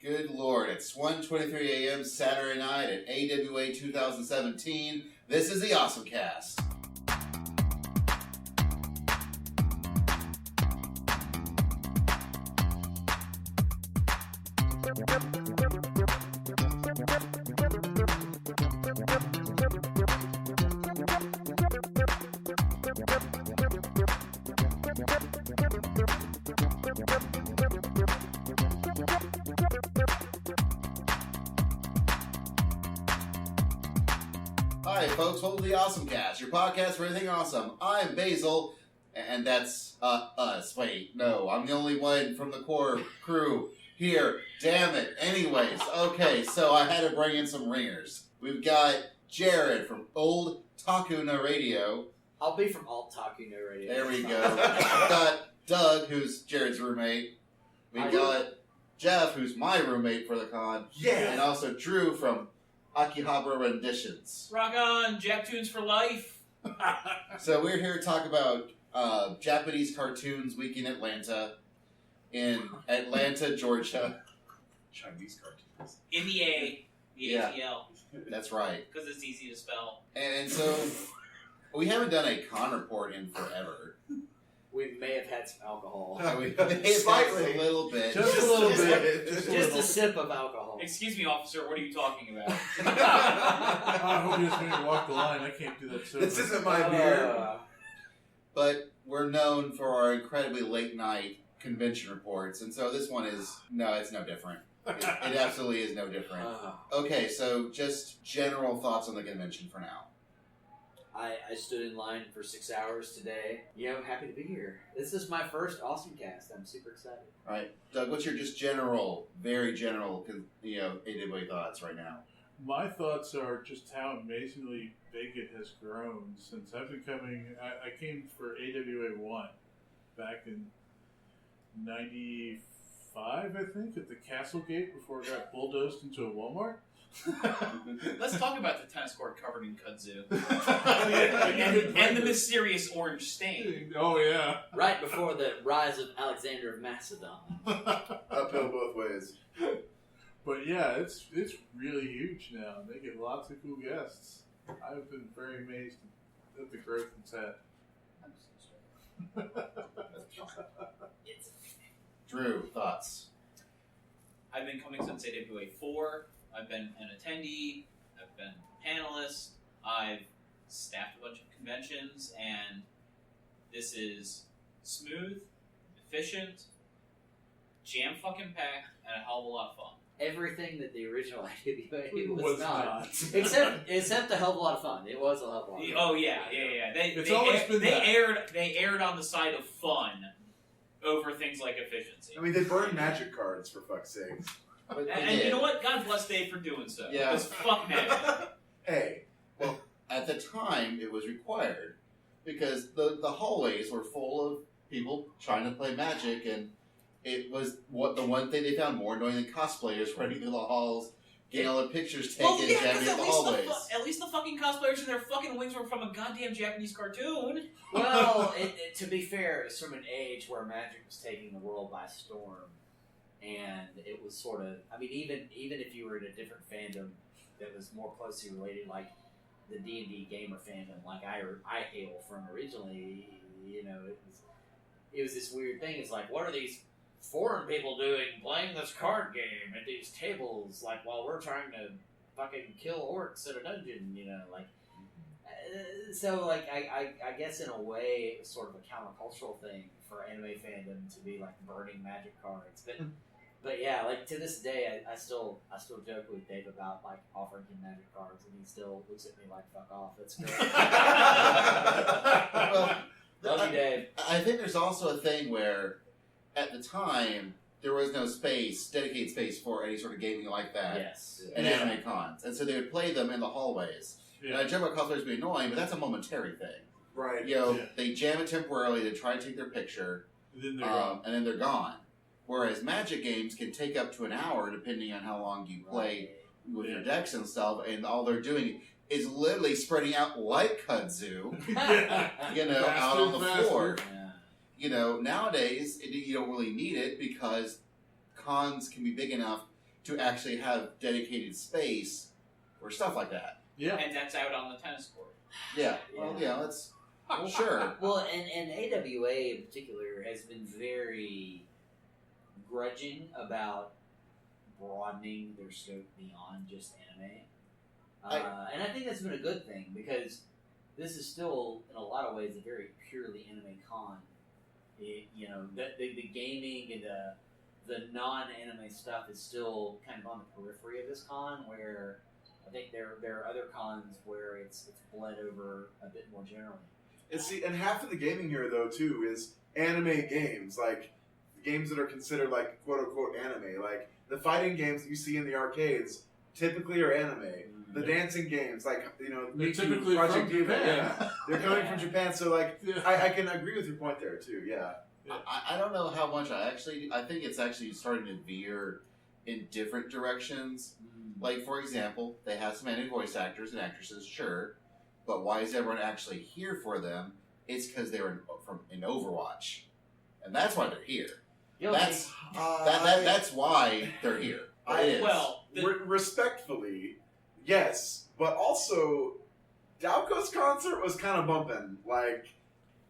Good Lord, it's 1:23 a.m. Saturday night at AWA 2017. This is the OSMcast. Hi folks, welcome to the OSMcast, your podcast for everything awesome. I'm Basil, and that's us. Wait, no, I'm the only one from the core crew here. Damn it. Anyways, okay, so I had to bring in some ringers. We've got Jared from Oldtaku Radio. I'll be from Oldtaku Radio. There we go. We've got Doug, who's Jared's roommate. We've got Jeff, who's my roommate for the con. Yeah. And also Drew from Akihabara Renditions. Rock on, Jap Tunes for life. So we're here to talk about Japanese cartoons week in Atlanta, Georgia. Chinese cartoons. In the A, the Yeah. ATL, That's right. because it's easy to spell. And so we haven't done a con report in forever. We may have had some alcohol. Slightly. A little bit. Just a little bit. Just a sip of alcohol. Excuse me, officer, what are you talking about? I hope you just made me walk the line. I can't do that sober. This isn't my beer. But we're known for our incredibly late night convention reports, and so this one is it's no different. It absolutely is no different. Okay, so just general thoughts on the convention for now. I stood in line for 6 hours today. Happy to be here. This is my first OSMcast. I'm super excited. All right, Doug, what's your just very general, AWA thoughts right now? My thoughts are just how amazingly big it has grown since I've been coming. I came for AWA 1 back in 95, I think, at the Castle Gate before it got bulldozed into a Walmart. Let's talk about the tennis court covered in kudzu. and and the mysterious orange stain. Oh, yeah. Right before the rise of Alexander of Macedon. Uphill both ways. But yeah, it's really huge now. They get lots of cool guests. I've been very amazed at the growth it's had. Drew, thoughts? I've been coming since AWA 4. I've been an attendee. I've been a panelist. I've staffed a bunch of conventions, and this is smooth, efficient, jam-fucking-packed, and a hell of a lot of fun. Everything that the original AWA was Was not. not. Except a hell of a lot of fun. It was a hell of a lot of fun. Oh yeah. They aired on the side of fun over things like efficiency. I mean, they burn magic cards, for fuck's sake. And you know what? God bless Dave for doing so. Yeah. Because fuck magic. Hey. Well, at the time, it was required because the hallways were full of people trying to play Magic, and it was the one thing they found more annoying than cosplayers running through the halls, getting all the pictures taken, Well, yeah, jamming because in the hallways. at least the fucking cosplayers and their fucking wings were from a goddamn Japanese cartoon. Well, to be fair, it's from an age where Magic was taking the world by storm. And it was sort of, I mean, even if you were in a different fandom that was more closely related, like the D&D gamer fandom, like I hail from originally, it was this weird thing. It's like, what are these foreign people doing playing this card game at these tables, like while we're trying to fucking kill orcs at a dungeon, So, like, I guess in a way it was sort of a countercultural thing for anime fandom to be like burning Magic cards, but yeah, like to this day, I still joke with Dave about like offering him Magic cards, and he still looks at me like "fuck off." That's great. Well, Love you, Dave. I think there's also a thing where, at the time, there was no dedicated space for any sort of gaming like that. Yes. And anime cons, and so they would play them in the hallways. Yeah. And I joke about cosplayers being annoying, but that's a momentary thing. Right. They jam it temporarily to try to take their picture, And then they're gone. and then they're gone. Whereas Magic games can take up to an hour, depending on how long you play with your decks and stuff, and all they're doing is literally spreading out like kudzu, out on the floor. Yeah. Nowadays, you don't really need it because cons can be big enough to actually have dedicated space for stuff like that. Yeah. And that's out on the tennis court. Yeah. Well, that's sure. Well, and AWA in particular has been very grudging about broadening their scope beyond just anime. And I think that's been a good thing because this is still, in a lot of ways, a very purely anime con. The gaming and the non-anime stuff is still kind of on the periphery of this con, where I think there are other cons where it's bled over a bit more generally. And half of the gaming here, though, too, is anime games. Like, games that are considered, like, quote-unquote anime. Like, the fighting games that you see in the arcades typically are anime. The dancing games, like, They're Miku, typically Project from Diva, Japan. yeah. They're coming from Japan, so, like, Yeah. I can agree with your point there, too, yeah. I don't know how much I think it's actually starting to veer in different directions. Like, for example, they have some anime voice actors and actresses, sure, but why is everyone actually here for them? It's because they were in Overwatch, and that's why they're here. That's why they're here. It is. Respectfully, yes, but also, Dalco's concert was kind of bumping,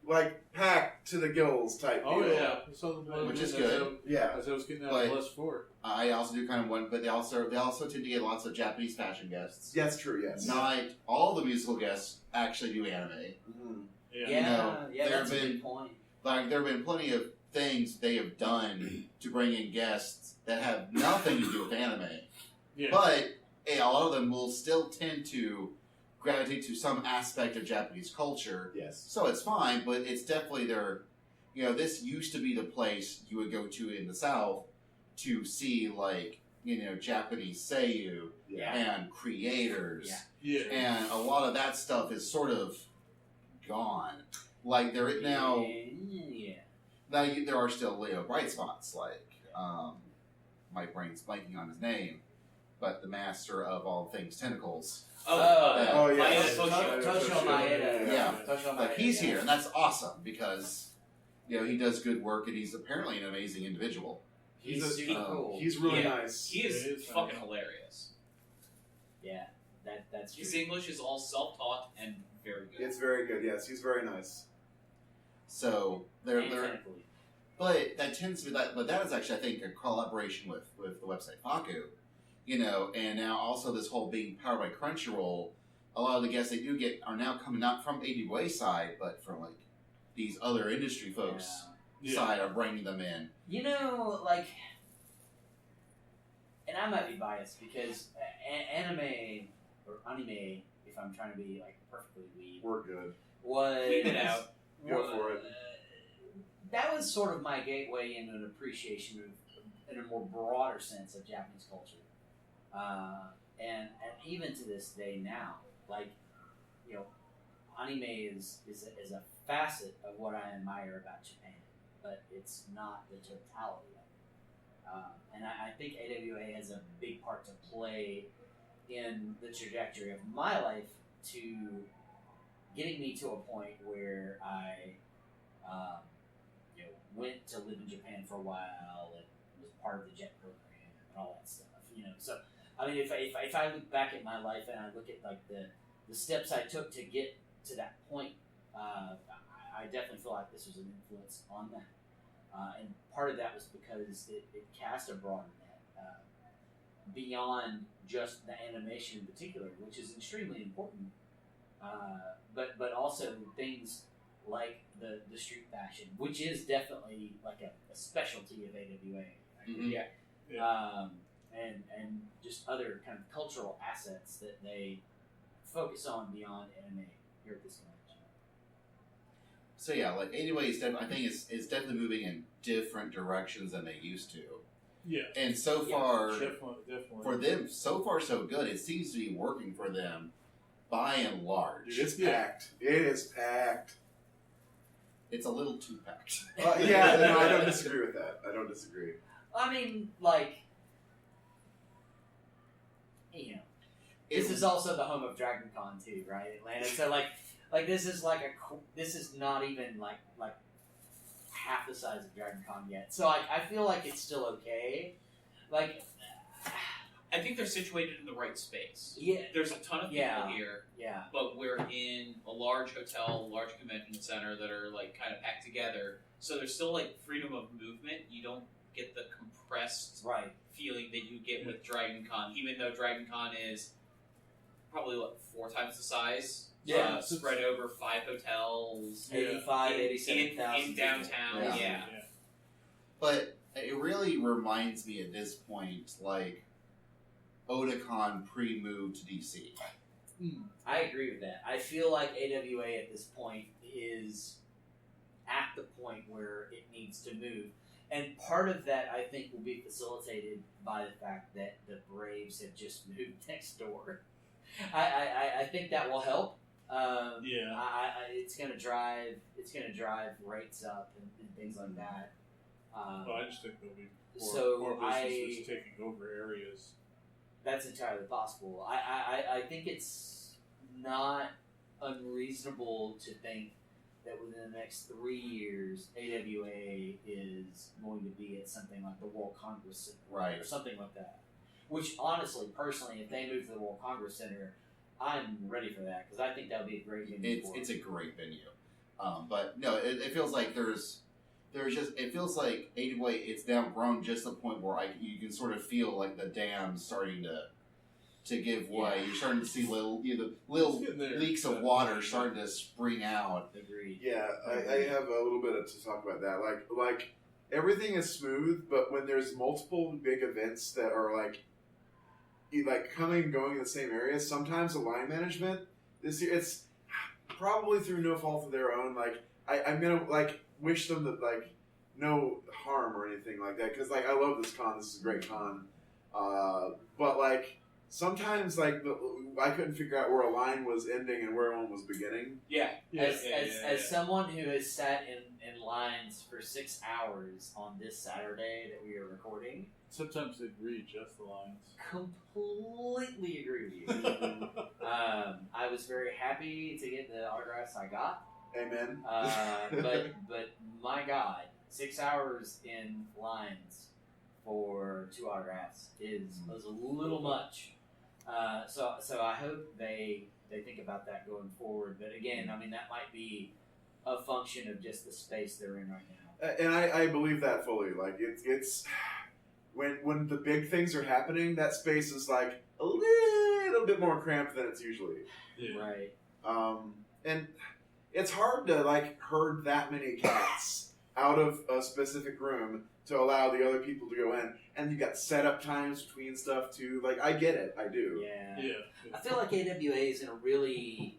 like packed to the gills type Oh deal. yeah. I saw the blood Which is as good. Yeah. As I was getting out But- of plus 4. I also do kind of want, but they also tend to get lots of Japanese fashion guests. That's true, yes. Not all the musical guests actually do anime. Mhm. Yeah. there That's have a been- good point. Like, there have been plenty of things they have done to bring in guests that have nothing to do with anime. Yeah. But a lot of them will still tend to gravitate to some aspect of Japanese culture. Yes. So it's fine, but it's definitely their, this used to be the place you would go to in the South to see, like, Japanese seiyuu Yeah. and creators. Yeah. Yeah. And a lot of that stuff is sort of gone. Like, there now, Yeah. there are still bright spots, like, my brain's blanking on his name, but the master of all things tentacles. Oh, yeah. Toshio Maeda. Yeah. Toshio Like, Maeda, he's yeah. here, and that's awesome because, he does good work, and he's apparently an amazing individual. He's He's a- super cool. He's really Yeah. nice. He is It is fucking nice. hilarious. Yeah, that's true. His English is all self-taught and very good. It's very good, yes. He's very nice. So, And they're technically. but that tends to be that. But that is actually, I think, a collaboration with the website Faku, and now also this whole being powered by Crunchyroll. A lot of the guests they do get are now coming not from AWA side, but from like these other industry folks Yeah. side are bringing them in. And I might be biased because anime or anime, if I'm trying to be like perfectly weeb, We're good. was Leave it out. Go for it. That was sort of my gateway into an appreciation of, in a more broader sense, of Japanese culture. And even to this day now, anime is a facet of what I admire about Japan, but it's not the totality of it. And I think AWA has a big part to play in the trajectory of my life to getting me to a point where I went to live in Japan for a while and was part of the JET program and all that stuff. So I mean, if I look back at my life and I look at like the steps I took to get to that point, I definitely feel like this was an influence on that. And part of that was because it cast a broader net beyond just the animation in particular, which is extremely important. But also things like the street fashion, which is definitely like a specialty of AWA. Mhm. Yeah. And just other kind of cultural assets that they focus on beyond anime here at this convention. So yeah, like AWA I think is definitely moving in different directions than they used to. Yeah. And so Yeah, far, Definitely. for them, so far so good. It seems to be working for them by and large. Dude, it's Yeah. packed. It is packed. It's a little too packed. Yeah, no, I don't disagree with that. I don't disagree. I mean, this is also the home of Dragon Con too, right, Atlanta? So this is this is not even like half the size of Dragon Con yet. So I feel like it's still okay. I think they're situated in the right space. Yeah. There's a ton of people here, Yeah. but we're in a large hotel, large convention center that are like kind of packed together. So there's still like freedom of movement. You don't get the compressed Right. feeling that you get with Dragon Con, even though Dragon Con is probably 4 times the size. Yeah. Spread over 5 hotels. 85, in 87,000 in downtown. people. Yeah. But it really reminds me at this point, like, Otakon pre-move to DC. I agree with that. I feel like AWA at this point is at the point where it needs to move. And part of that, I think, will be facilitated by the fact that the Braves have just moved next door. I think that will help. It's gonna drive rates up and things like that. Well, I just think there'll be So more businesses taking over areas. That's entirely possible. I think it's not unreasonable to think that within the next 3 years, AWA is going to be at something like the World Congress Center, Right. or something like that. Which, honestly, personally, if they move to the World Congress Center, I'm ready for that because I think that would be a great venue. It's a great venue, but no, it feels like there's just it feels like AWA it's now grown just to the point where you can sort of feel like the dam starting to give way. Yeah. You're starting to see little leaks of water starting to spring out. Agreed. Yeah, I have a little bit to talk about that. Like everything is smooth, but when there's multiple big events that are like coming and going in the same area, sometimes the line management this year, it's probably through no fault of their own. Like I'm gonna wish them that no harm or anything like that because I love this con. This is a great con, but sometimes I couldn't figure out where a line was ending and where one was beginning. As someone who has sat in lines for 6 hours on this Saturday that we are recording, Sometimes they'd readjust the lines. completely agree with you. I was very happy to get the autographs I got. Amen. But my God, 6 hours in lines for 2 autographs was a little much. So I hope they think about that going forward. But again, I mean that might be a function of just the space they're in right now. And I believe that fully. It's when the big things are happening, that space is a little bit more cramped than it's usually. Yeah. Right. And it's hard to herd that many cats out of a specific room to allow the other people to go in, and you got setup times between stuff too. I get it, I do. Yeah. I feel like AWA is in a really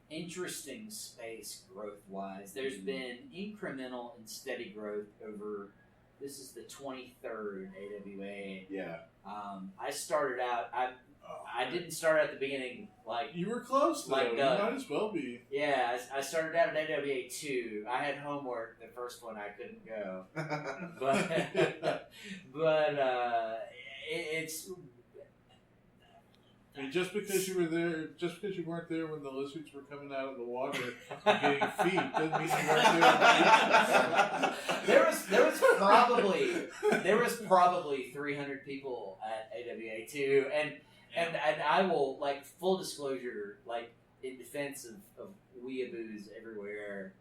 interesting space growth-wise. There's been incremental and steady growth over. This is the 23rd AWA. Yeah. I started out. I didn't start at the beginning You were close though. You might as well be. Yeah, I started out at AWA 2. I had homework the first one I couldn't go, but it's. I mean, just because you weren't there when the lizards were coming out of the water and getting feet, doesn't mean you weren't there. There was probably 300 people at AWA 2, and I will full disclosure, in defense of weeaboos everywhere,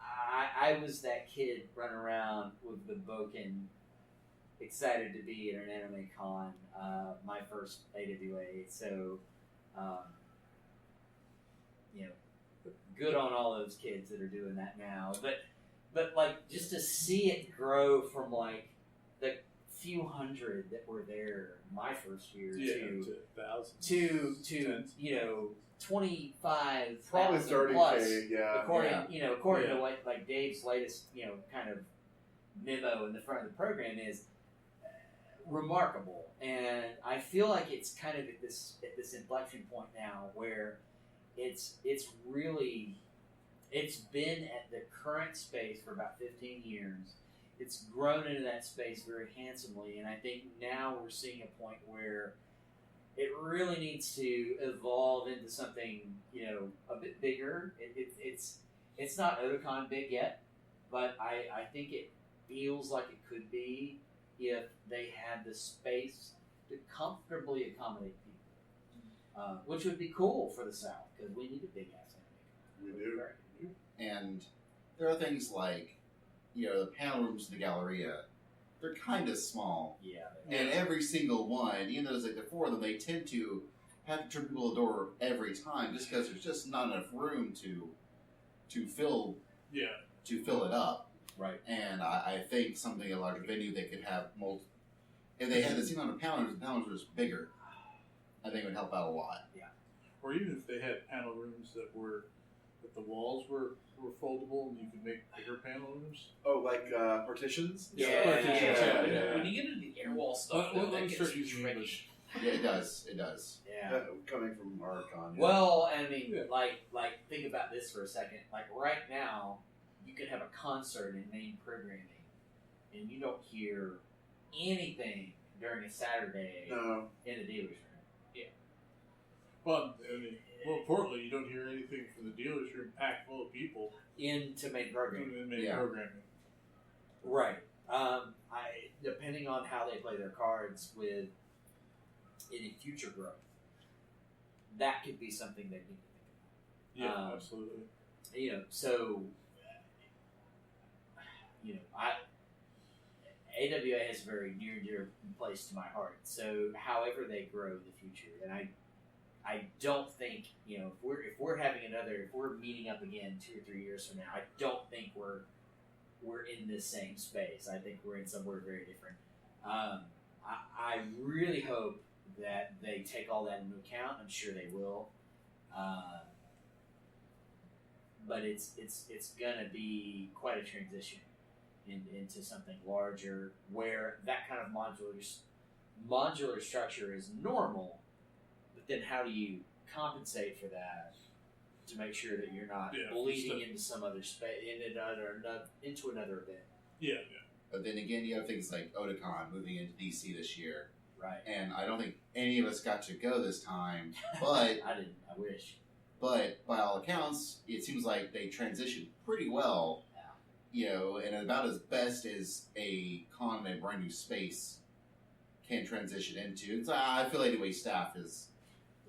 I was that kid running around with the Boken, excited to be at an anime con, my first AWA. So, good on all those kids that are doing that now. But just to see it grow from the few hundred that were there my first year to thousands, to 25, probably 30K, yeah. According to what Dave's latest kind of memo in the front of the program is remarkable, and I feel like it's kind of at this inflection point now where it's been at the current space for about 15 years. It's grown into that space very handsomely, and I think now we're seeing a point where it really needs to evolve into something a bit bigger. It's not Otakon big yet, but I think it feels like it could be. if they had the space to comfortably accommodate people, which would be cool for the South because we need a big ass anime. We do. And there are things like, the panel rooms in the Galleria. They're kind of small. Yeah. And every single one, even though there's like the four of them, they tend to have to turn people the door every time just because there's just not enough room to fill it up. Right. And I think something a larger venue they could have if they had the same amount of panel rooms, the panel rooms were just bigger. I think it would help out a lot. Yeah. Or even if they had panel rooms that the walls were foldable and you could make bigger panel rooms. Oh, like partitions? Yeah. When you get into the airwall stuff, Let that me gets start using tricky. English. Yeah, it does. It does. Yeah. Coming from Archon. Well, I mean, like think about this for a second. Like right now, you could have a concert in main programming, and you don't hear anything during a Saturday No. in the dealer's room. Well, I mean, more importantly, you don't hear anything from the dealer's room packed full of people Into main programming. doing the main Yeah. programming. Right. Depending on how they play their cards with any future growth, that could be something they need to think Yeah, absolutely. about. So, AWA has a very near and dear place to my heart. So, however they grow in the future, and I don't think if we're meeting up again 2 or 3 years from now, I don't think we're in this same space. I think we're in somewhere very different. I really hope that they take all that into account. I'm sure they will. But it's gonna be quite a transition into something larger, where that kind of modular structure is normal. But then, how do you compensate for that to make sure that you're not bleeding into some other space, into another event? Yeah. But then again, you have things like Otakon moving into DC this year. Right. And I don't think any of us got to go this time, but I didn't. I wish. But by all accounts, it seems like they transitioned pretty well. And about as best as a con in a brand new space can transition into. And so I feel AWA staff is,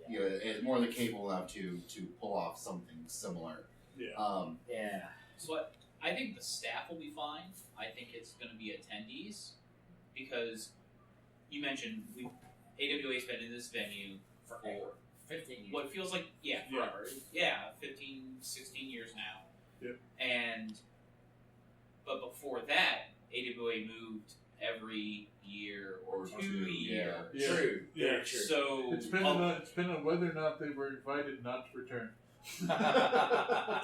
is more than capable enough to pull off something similar. Yeah. Yeah. So I think the staff will be fine. I think it's going to be attendees because you mentioned AWA's been in this venue for 15 years. what feels like forever. 15, 16 years now. Yep. But before that, AWA moved every year or 2 years. Yeah. True. Yeah. Very true. So It's been on whether or not they were invited not to return.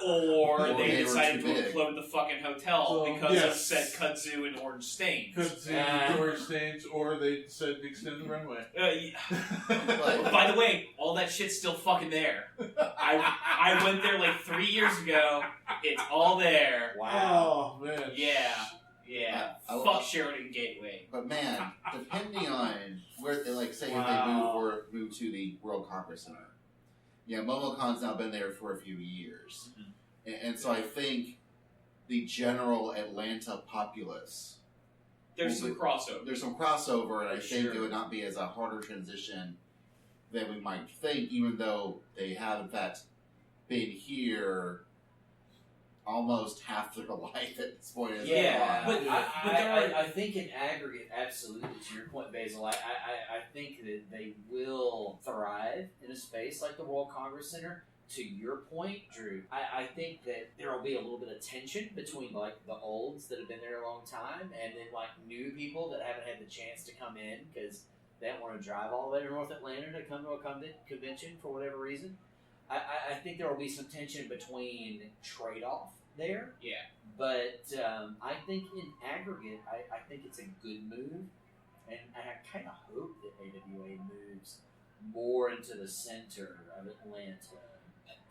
or Or they they were decided too to big. implode the fucking hotel So, because of yes. said kudzu and orange stains. Could see George stains, or they said to extend the runway. By the way, all that shit's still fucking there. I went there like 3 years ago. It's all there. Wow. Oh man. Yeah. Fuck Sheridan Gateway. But man, depending on where, say if Wow. they move to the World Congress Center. MomoCon's now been there for a few years. And so I think the general Atlanta populace, There's some crossover. there's some crossover, and I think Sure. it would not be as a harder transition than we might think, even though they have, in fact, been here almost half their life at this point. Yeah, But I think in aggregate, absolutely, to your point, Basil, I think that they will thrive in a space like the World Congress Center. To your point, Drew, I think that there will be a little bit of tension between like the olds that have been there a long time and then like new people that haven't had the chance to come in because they don't want to drive all the way to North Atlanta to come to a convention for whatever reason. I think there will be some tension between trade-off there. Yeah. But I think in aggregate, I think it's a good move. And I kind of hope that AWA moves more into the center of Atlanta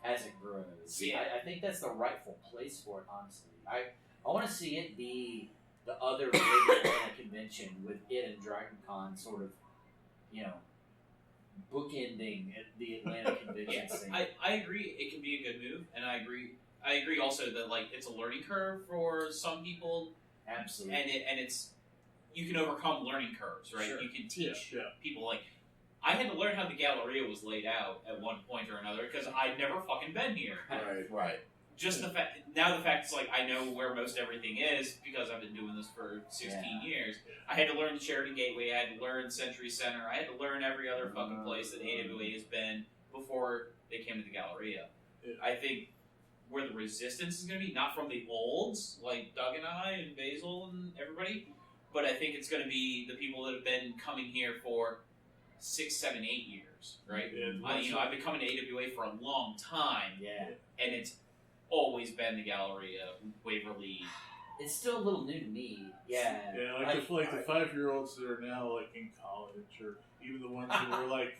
as it grows. Yeah. I think that's the rightful place for it, honestly. I want to see it be the other big Atlanta convention with it and DragonCon sort of, bookending at the Atlanta convention scene. I agree. It can be a good move, and I agree also that like it's a learning curve for some people, Absolutely. and it's you can overcome learning curves, right? Sure. You can teach Yeah. people like. I had to learn how the Galleria was laid out at one point or another because I'd never fucking been here. Right. Just the fact is like I know where most everything is because I've been doing this for 16 years. I had to learn the Sheridan Gateway. I had to learn Century Center. I had to learn every other fucking place that AWA has been before they came to the Galleria. Yeah. I think where the resistance is going to be, not from the olds like Doug and I and Basil and everybody, but I think it's going to be the people that have been coming here for 6, 7, 8 years, right? Yeah, I've been coming to AWA for a long time, Yeah. and it's always been the Galleria, Waverly. It's still a little new to me. Yeah. Yeah, like the 5-year-olds that are now like in college, or even the ones that were like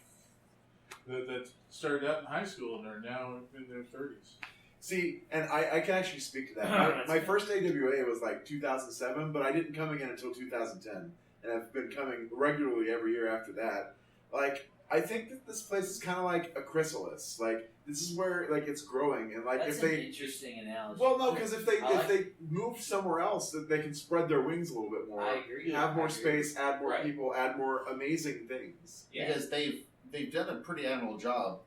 that started out in high school and are now in their 30s. See, and I can actually speak to that. My first AWA was like 2007, but I didn't come again until 2010, and I've been coming regularly every year after that. Like, I think that this place is kind of like a chrysalis. Like, this is where like it's growing, and like That's if an they interesting analogy. well, no, because if I they move somewhere else, that they can spread their wings a little bit more. I agree. Have more I agree. space, add more Right. people, add more amazing things. Yeah. Because they've done a pretty admirable job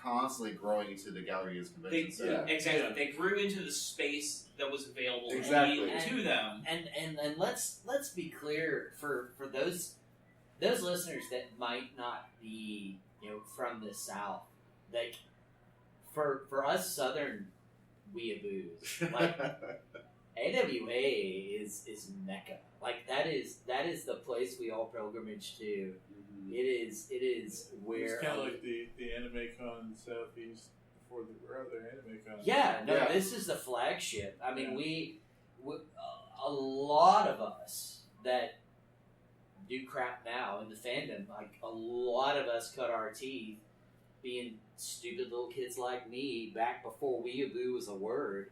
constantly growing into the Gallery's convention They, center. Exactly. Yeah. They grew into the space that was available Exactly. only to them. And let's be clear for those listeners that might not be from the South, like for us Southern weeaboos, like AWA is Mecca. Like that is the place we all pilgrimage to. It is where It's kind of like the Anime Con Southeast before their Anime Con. Yeah, no, Yeah. this is the flagship. I mean, Yeah. we a lot of us that do crap now in the fandom, like a lot of us cut our teeth being stupid little kids like me back before weeaboo was a word,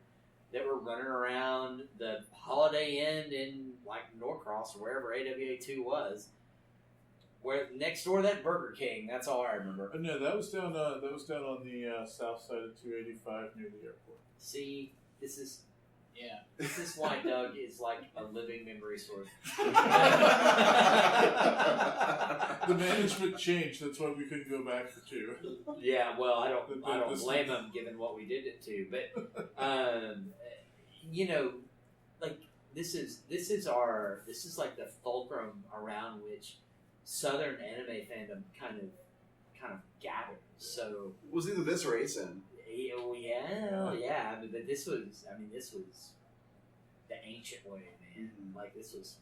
that were running around the Holiday Inn in like Norcross or wherever AWA 2 was. Where next door to that Burger King, that's all I remember. No, that was down on the south side of 285 near the airport. See, this is Yeah. why Doug is like a living memory source. The management changed. That's why we couldn't go back for 2. Yeah, well, I don't blame him given what we did it to, but like this is like the fulcrum around which Southern anime fandom kind of gathers. So It was either this or ASIN. yeah. I mean, but this was the ancient way, man. Mhm. Like this was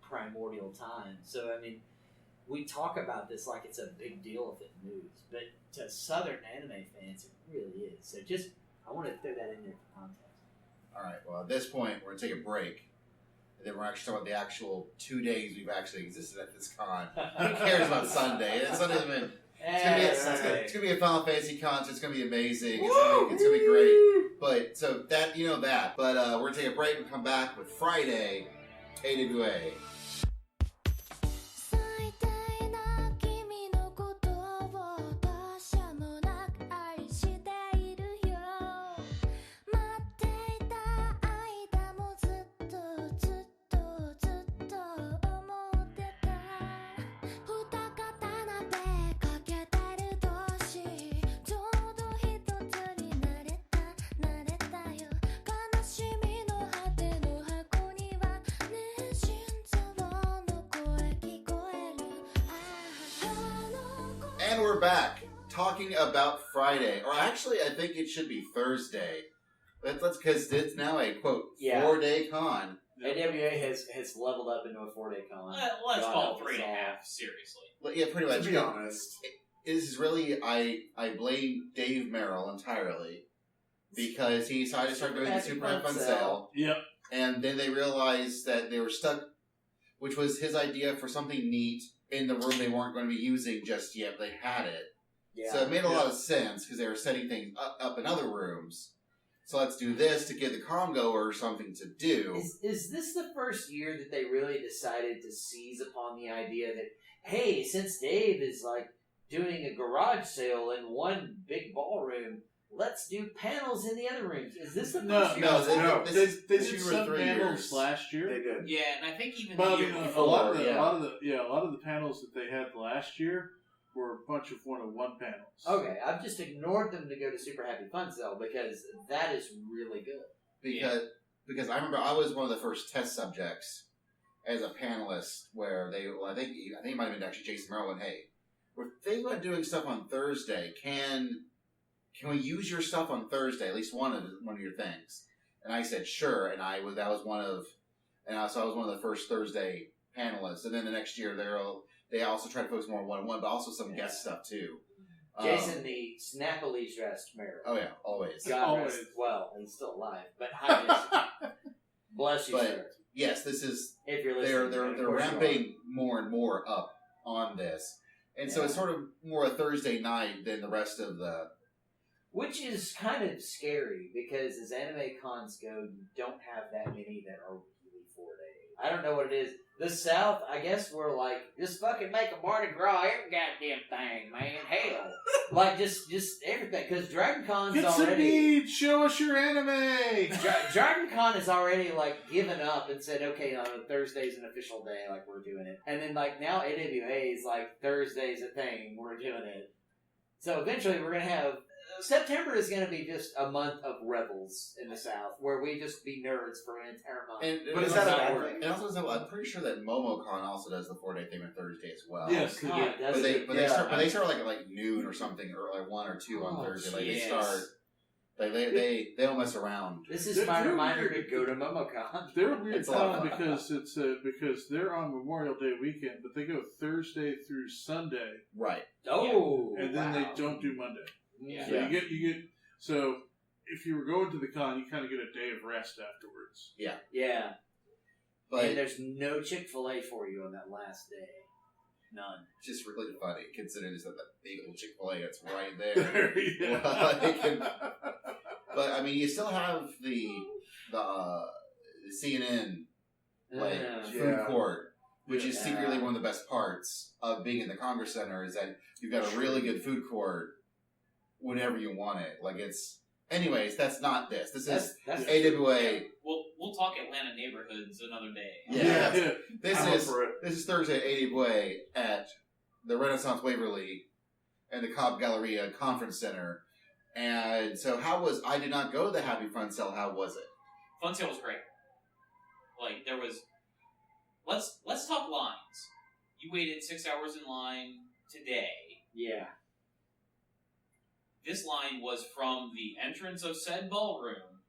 primordial time. So I mean, we talk about this like it's a big deal if it moves, but to Southern anime fans, it really is. So I want to throw that in there for context. All right. Well, at this point, we're gonna take a break, and then we're actually talking about the actual 2 days we've actually existed at this con. Who cares about Sunday? Sunday's been. It's gonna be a Final Fantasy concert. It's gonna be amazing. It's gonna be great. But so that that. But we're gonna take a break and come back with Friday AWA. 最大な君のことを他者もなく愛しているよ待っていた間もずっとずっとずっと思ってた二刀鍋かけてる年ちょうど一つになれたよ悲しみの果ての箱にはね心臓の声聞こえる And we're back talking about Friday, or actually, I think it should be Thursday. Let's because it's now a quote 4-day con. AWA has leveled up into a 4-day con. Let's God call help it us 3.5. all. Seriously. But yeah, pretty much. To be honest. This is really I blame Dave Merrill entirely because he decided to start doing the Super Happy Fun Sale. Yep. And then they realized that they were stuck, which was his idea for something neat in the room they weren't going to be using just yet. But they had it. Yeah. So it made a lot of sense because they were setting things up in other rooms. So let's do this to give the Congoer something to do. Is this the first year that they really decided to seize upon the idea that, hey, since Dave is like doing a garage sale in one big ballroom, let's do panels in the other rooms. Is this the No, first year? No, No. this They is did this year some or 3 panels years. last year. They did. Yeah, and I think even But the I year mean, a before. lot of the panels that they had last year were a bunch of one-on-one panels. Okay, I've just ignored them to go to Super Happy Fun Cell because that is really good. Because I remember I was one of the first test subjects as a panelist where I think it might have been actually Jason Merrill and hey, we're thinking about doing stuff on Thursday. Can we use your stuff on Thursday? At least one of your things. And I said sure, and I was one of the first Thursday panelists. And then the next year they also try to focus more on one-on-one, but also some guest stuff too. Jason, the snappily dressed mayor. Oh yeah, always. God Always. rest, well, he's still alive, but hi, Jason. Bless you, But- sir. Yes, this is If you're they're listening, and of they're course you ramping more and more up on this, and so Yeah. it's sort of more a Thursday night than the rest of the. which is kind of scary because as anime cons go, you don't have that many that are really 4 days. I don't know what it is. The South, I guess we're like, just fucking make a Mardi Gras every goddamn thing, man. Hell. Like, just everything. Because Dragon Con's Get some already... meat! Show us your anime! Dragon Con has already, like, given up and said, okay, Thursday's an official day, like, we're doing it. And then, like, now AWA is like, Thursday's a thing, we're doing it. So eventually we're going to have... September is going to be just a month of revels in the South, where we just be nerds for an entire month. But is that a also- bad thing? And also, I'm pretty sure that MomoCon also does the 4-day thing on Thursday as well. Yes, God, yeah. that's But they it. but they start like noon or something, or like 1 or 2 on Oh, Thursday. Like they yes. start. They don't mess around. This is They're- my they're reminder to weird. go to MomoCon. They're a weird It's a lot con of fun. because they're on Memorial Day weekend, but they go Thursday through Sunday, Right. Oh, and then wow. they don't do Monday. Yeah. So you get so if you were going to the con, you kind of get a day of rest afterwards. Yeah, But and there's no Chick-fil-A for you on that last day. None. it's just really funny considering there's that big old Chick-fil-A that's right there. Yeah. But I mean, you still have the CNN like food Yeah. court, which is Yeah. secretly one of the best parts of being in the Congress Center. Is that you've got a really good food court whenever you want it. Like it's. Anyways, that's not this. This is That's AWA. We'll talk Atlanta neighborhoods another day. Yeah. Yeah. This I'm up is for it. this is Thursday at AWA at the Renaissance Waverly and the Cobb Galleria Conference Center. And so, I did not go to the Happy Fun Cell. How was it? Fun Sale was great. Like there was. Let's talk lines. You waited 6 hours in line today. yeah. This line was from the entrance of said ballroom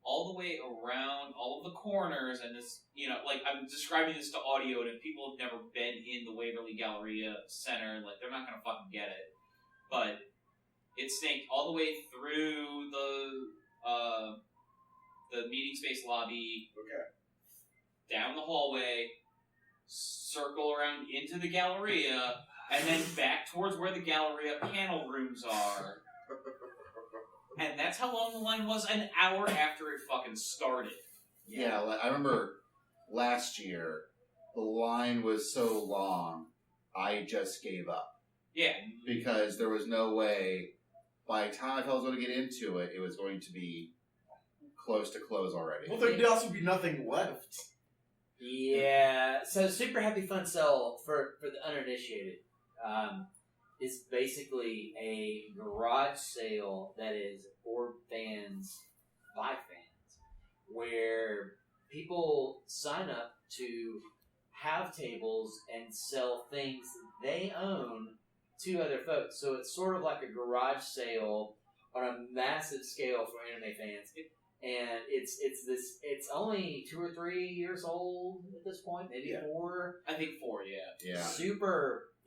all the way around all of the corners, and this, like I'm describing this to audio, and if people have never been in the Waverly Galleria Center, like they're not gonna fucking get it. But it snaked all the way through the meeting space lobby, Okay. down the hallway, circle around into the Galleria, and then back towards where the Galleria panel rooms are. And that's how long the line was, an hour after it fucking started. Yeah, like, I remember last year the line was so long, I just gave up Yeah. because there was no way. By the time I was going to get into it, it was going to be close to close already. Well, there'd also be nothing left. Yeah. So Super Happy Fun Cell for the uninitiated is basically a garage sale that is for fans by fans, where people sign up to have tables and sell things they own to other folks. So it's sort of like a garage sale on a massive scale for anime fans. And it's only 2 or 3 years old at this point, maybe Yeah. 4. I think 4, yeah. Yeah.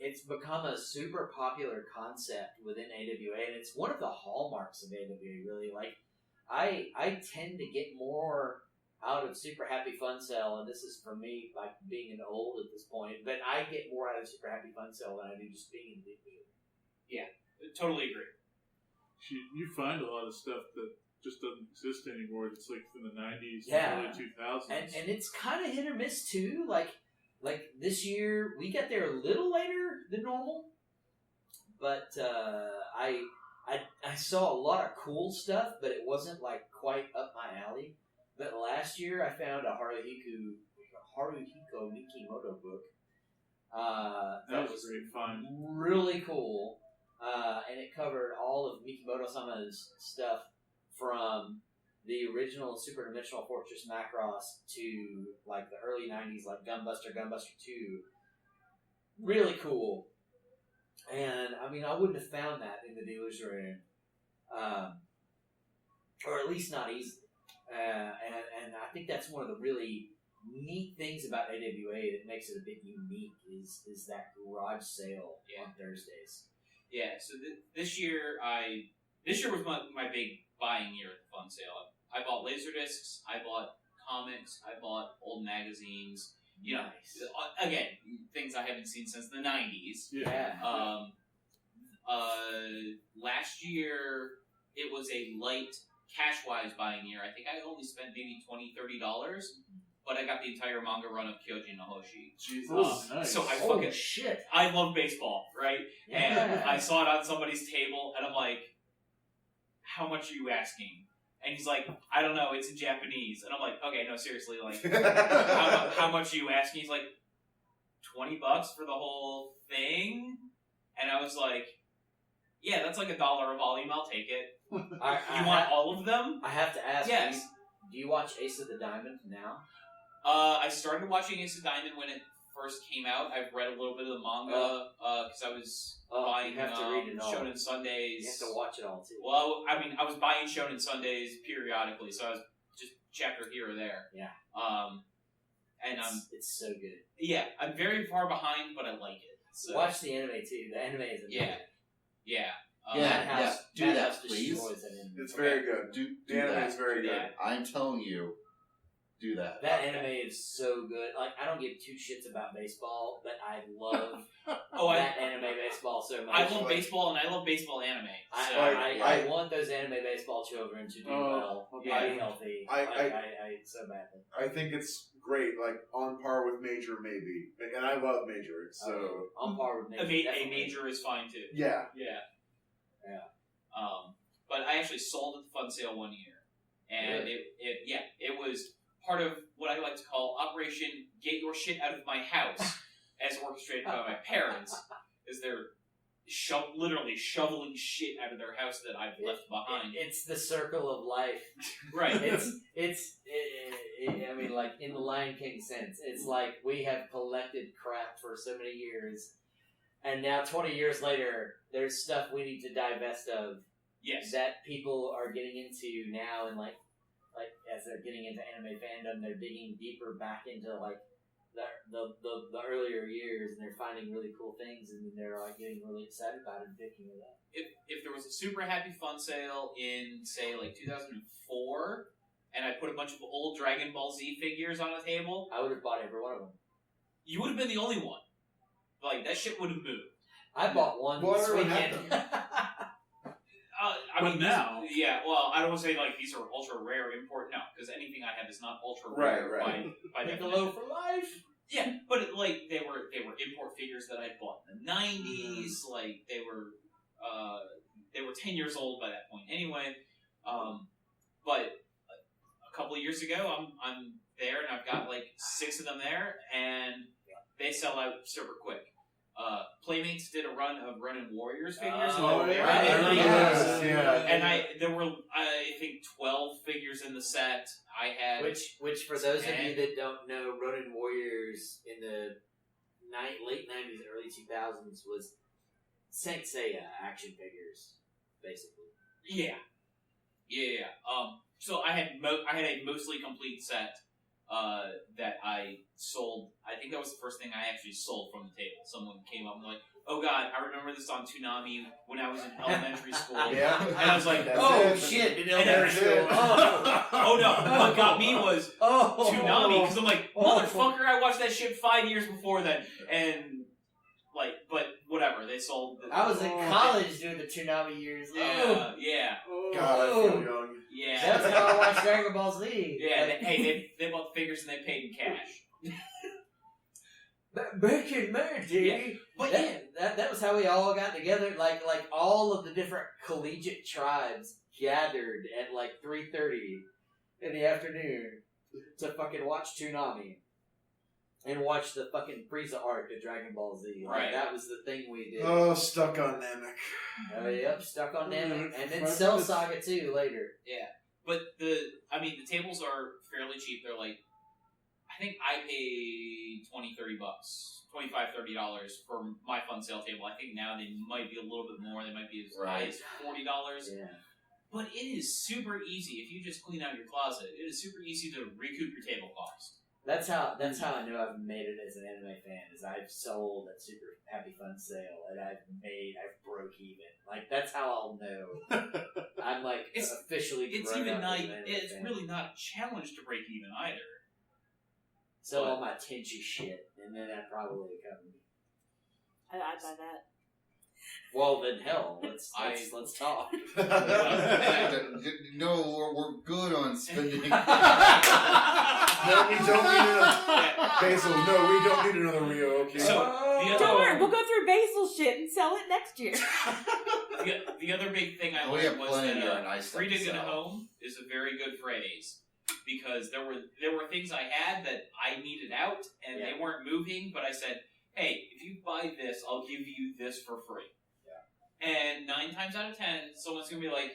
It's become a super popular concept within AWA, and it's one of the hallmarks of AWA. Really, like I tend to get more out of Super Happy Fun Cell, and this is for me, like being an old at this point. But I get more out of Super Happy Fun Cell than I do just being in the Totally agree. You find a lot of stuff that just doesn't exist anymore. It's like from the 90s Yeah. and early 2000s. and it's kind of hit or miss too. Like this year, we got there a little later than normal, but I I saw a lot of cool stuff, but it wasn't like quite up my alley. But last year I found a Haruhiko Mikimoto book. That was great fun. Really cool. And it covered all of Mikimoto-sama's stuff from the original Super Dimensional Fortress Macross to like the early 90s, like Gunbuster 2. Really cool. And I mean, I wouldn't have found that in the dealer's room, or at least not easily. And I think that's one of the really neat things about AWA that makes it a bit unique is that garage sale on Thursdays. Yeah. So this year was my big buying year at the fun sale. I bought Laserdiscs. I bought comics. I bought old magazines. You know, again, things I haven't seen since the 90s. Yeah. Last year, it was a light cash-wise buying year. I think I only spent maybe $20, $30, but I got the entire manga run of Kyoji no Hoshi. Jesus. Nice. So I Holy shit. I love baseball, right? Yeah. And I saw it on somebody's table, and I'm like, how much are you asking? And he's like, I don't know, it's in Japanese. And I'm like, okay, no, seriously, like, how much are you asking? He's like, $20 for the whole thing? And I was like, yeah, that's like $1 a volume, I'll take it. You want all of them? I have to ask, Yes. do you watch Ace of the Diamond now? I started watching Ace of Diamond when it first came out. I've read a little bit of the manga, because I was buying you have to read it all. Shonen Sundays. You have to watch it all, too. Well, I mean, I was buying Shonen Sundays periodically, so I was just chapter here or there. Yeah. And it's so good. yeah, I'm very far behind, but I like it. So. Watch the anime, too. The anime is amazing. Yeah. Do that, please. destroys that anime. It's very good. The anime is very good. Yeah. I'm telling you, do that. That anime is so good. Like, I don't give two shits about baseball, but I love that anime baseball so much. I love baseball, and I love baseball anime. So. I want those anime baseball children to do well, be healthy. I so badly. I think it's great, like on par with Major, maybe. And I love Major, so on par with Major. A major is fine too. yeah. But I actually sold at the fun sale one year, and it was part of what I like to call Operation Get Your Shit Out of My House, as orchestrated by my parents, is they're literally shoveling shit out of their house that I've left behind. It's the circle of life. Right. I mean, like, in the Lion King sense, it's like we have collected crap for so many years, and now 20 years later, there's stuff we need to divest of. Yes. That people are getting into now, and like as they're getting into anime fandom, they're digging deeper back into like the earlier years, and they're finding really cool things, and they're like getting really excited about it and picking it up. If there was a super happy fun sale in say like 2004, and I put a bunch of old Dragon Ball Z figures on a table, I would have bought every one of them. You would have been the only one. Like that shit would have moved. I bought one this weekend. Now, yeah. Well, I don't want to say like these are ultra rare import. No, because anything I have is not ultra rare by Piccolo definition. for life. Yeah, but they were import figures that I bought in the 90s. Mm-hmm. Like they were 10 years old by that point. Anyway, but a couple of years ago, I'm there and I've got like 6 of them there, and they sell out super quick. Playmates did a run of Ronin Warriors figures. And there were I think 12 figures in the set. I had which for those of you that don't know, Ronin Warriors in the late 90s, early 2000s was Saint Seiya action figures, basically. Yeah. So I had a mostly complete set that I sold. I think that was the first thing I actually sold from the table. Someone came up and was like, "Oh God, I remember this on Toonami when I was in elementary school." Yeah. And I was like, "Oh shit!" In elementary school. Oh no! What got me was Toonami, because I'm like, motherfucker, I watched that shit 5 years before that, and like, but whatever. They sold. I was in college during the Toonami years. Yeah. God, I feel young. Yeah. That's how I watched Dragon Ball Z. Yeah. They bought the figures and they paid in cash. Back in my day, But that was how we all got together. Like all of the different collegiate tribes gathered at like 3:30 in the afternoon to fucking watch Toonami and watch the fucking Frieza arc of Dragon Ball Z. Like, Right. that was the thing we did. Oh, stuck on Namek. Oh, yep, stuck on Namek, and then Right. Cell Saga 2 later. But the tables are fairly cheap. They're like, I think I paid $20-$30, $25-$30 for my fun sale table. I think now they might be a little bit more. They might be as high Right. as $40. Yeah. But it is super easy if you just clean out your closet. It is super easy to recoup your table cost. That's how I know I've made it as an anime fan. Is I've sold at Super Happy Fun Sale and I've broke even. Like that's how I'll know I'm like officially. It's grown even up not. as an anime It's fan. really not a challenge to break even either. Sell all my Tenchi shit, and then that probably come. I'd buy that. Well, then hell, let's talk. No, we're good on spending. No, we don't need another Basil. No, we don't need another Rio. Okay. So, Don't worry, we'll go through Basil shit and sell it next year. the other big thing I We have learned was plenty that of nice stuff free to to get sell. home is a very good phrase because there were things I had that I needed out and they weren't moving, but I said, hey, if you buy this, I'll give you this for free. Yeah. And 9 times out of 10, someone's gonna be like,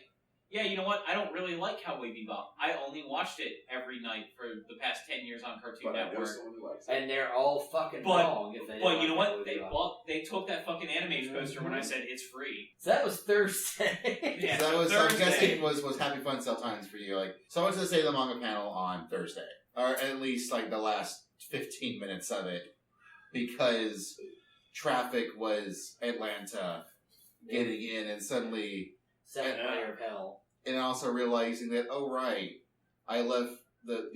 yeah, you know what? I don't really like Cowboy Bebop. I only watched it every night for the past 10 years on Cartoon But I know Network. someone who likes it. And they're all fucking But- wrong if they. But don't you know like what? Cowboy Bebop. They took that fucking anime poster when I said it's free. So that was Thursday. Yeah, So that was, I'm Thursday. guessing, was Happy Fun Sale times for you. Like, so I went to the State of the Manga panel on Thursday, or at least like the last 15 minutes of it, because traffic was Atlanta getting in, and suddenly, 7th layer of hell. and also realizing that, oh right, I left the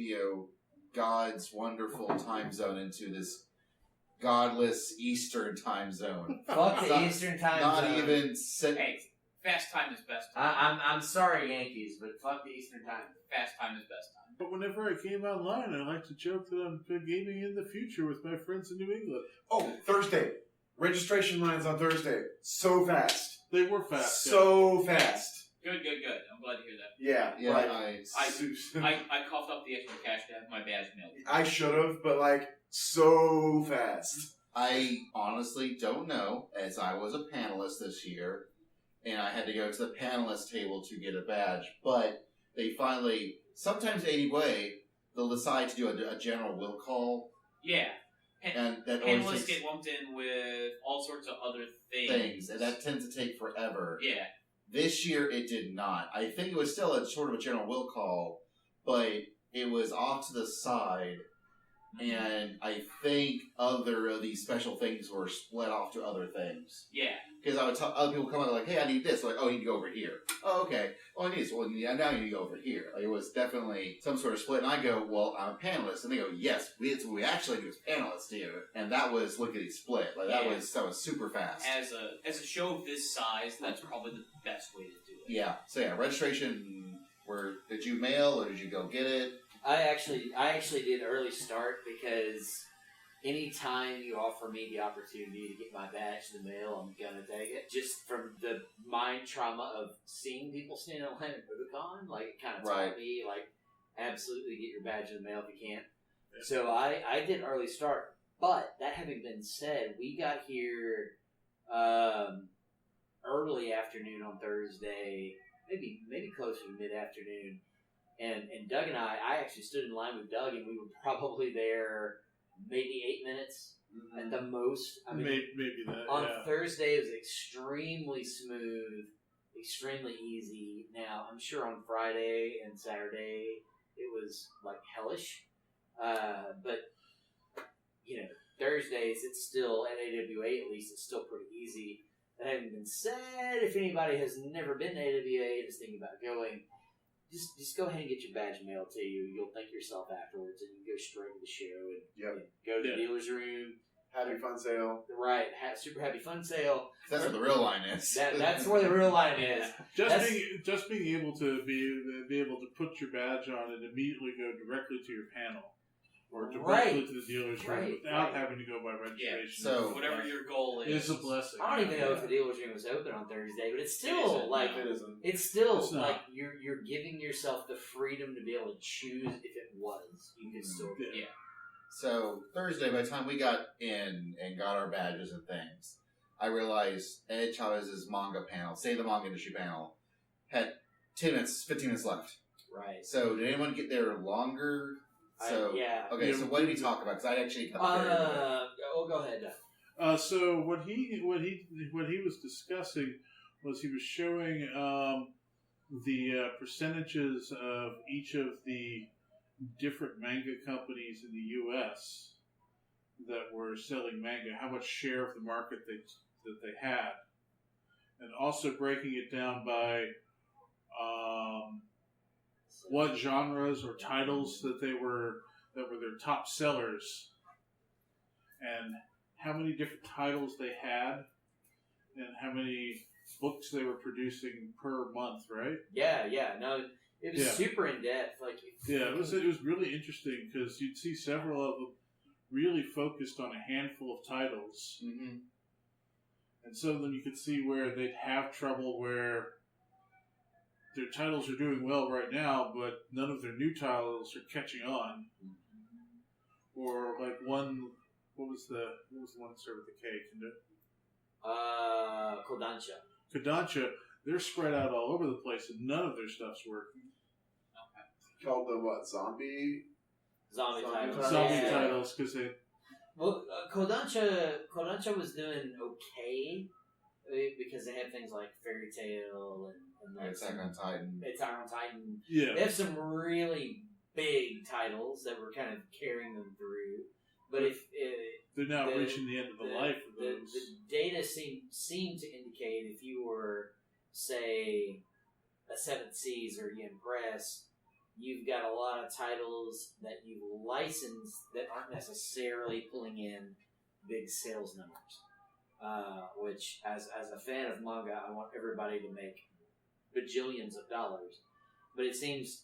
God's wonderful time zone into this godless Eastern time zone. Fuck the Not- Eastern time Not zone. even Hey, fast time is best time. I'm sorry, Yankees, but fuck the Eastern time. Fast time is best time. But whenever I came online, I like to joke that I'm gaming in the future with my friends in New England. Oh, Thursday. Registration lines on Thursday. So fast. They were fast. So fast. Good. I'm glad to hear that. Yeah. Yeah, like, I coughed up the extra cash to have my badge mailed. I should have, but like so fast. I honestly don't know, as I was a panelist this year, and I had to go to the panelist table to get a badge, but they finally, sometimes anyway, they'll decide to do a general will call, Yeah. and that always Panelists takes get lumped in with all sorts of other things, and that tends to take forever. Yeah. This year it did not. I think it was still a sort of a general will call, but it was off to the side, and I think other of these special things were split off to other things. Yeah. Because I would tell other people come out like, hey, I need this. Like, oh, you need to go over here. Oh, okay. Oh, I need this. Well, yeah, now you need to go over here. Like, it was definitely some sort of split. And I go, well, I'm a panelist. And they go, yes, it's what we actually do as panelists here. And that was lickety split. Like, that Yeah. was super fast. As a show of this size, that's probably the best way to do it. Yeah. So, yeah, registration, did you mail or did you go get it? I actually did early start because anytime you offer me the opportunity to get my badge in the mail, I'm gonna take it. Just from the mind trauma of seeing people stand in line at Budokan, like it kind of Right. taught me, like, absolutely get your badge in the mail if you can. So I did early start, but that having been said, we got here early afternoon on Thursday, maybe closer to mid afternoon. And Doug and I actually stood in line with Doug, and we were probably there maybe 8 minutes at the most. I mean, maybe that. on yeah. Thursday it was extremely smooth, extremely easy. Now I'm sure on Friday and Saturday it was like hellish, but you know, Thursdays it's still at AWA, at least it's still pretty easy. That having been said, if anybody has never been to AWA and is thinking about going, just go ahead and get your badge mailed to you. You'll thank yourself afterwards, and you can go straight to the show and go to the dealer's room. Happy Fun Sale. Right, super happy fun sale. That's what the real line is. That's where the real line is. Just being able to be able to put your badge on and immediately go directly to your panel or directly Right. to the dealer's room Right, without right. having to go by registration. So- Whatever your goal is. it's a blessing. I don't even know if the dealer's room was open on Thursday, but it's It still isn't, like no. It isn't. it's still It's not. like you're giving yourself the freedom to be able to choose if it was. You can still Yeah. So Thursday, by the time we got in and got our badges and things, I realized Ed Chavez's manga panel, say the manga industry panel, had 15 minutes left. right. So did anyone get there longer? So yeah. okay. Yeah, So what did he talk about? Because I actually got there. Go ahead. So what he was discussing was he was showing the percentages of each of the different manga companies in the U.S. that were selling manga, how much share of the market that they had, and also breaking it down by what genres or titles that were their top sellers, and how many different titles they had, and how many books they were producing per month, right? Yeah. No, it was Yeah. super in depth. Like Yeah, it was really interesting because you'd see several of them really focused on a handful of titles, Mm-hmm. and some of them you could see where they'd have trouble where their titles are doing well right now, but none of their new titles are catching on. Or like one, what was the one that started with the K? Kodansha. Kodansha, they're spread out all over the place, and none of their stuff's working. Called the what? Zombie Zombie titles. Zombie Yeah. titles, because they Well, Kodansha was doing okay because they have things like Fairy Tail and like Attack on Titan. Attack on Titan. yeah. They have some really big titles that were kind of carrying them through. But if They're now the- reaching the end of the life of those. the data seemed to indicate if you were, say, a Seventh Seas or Yen Press, you've got a lot of titles that you license that aren't necessarily pulling in big sales numbers. Which, as a fan of manga, I want everybody to make bajillions of dollars. But it seems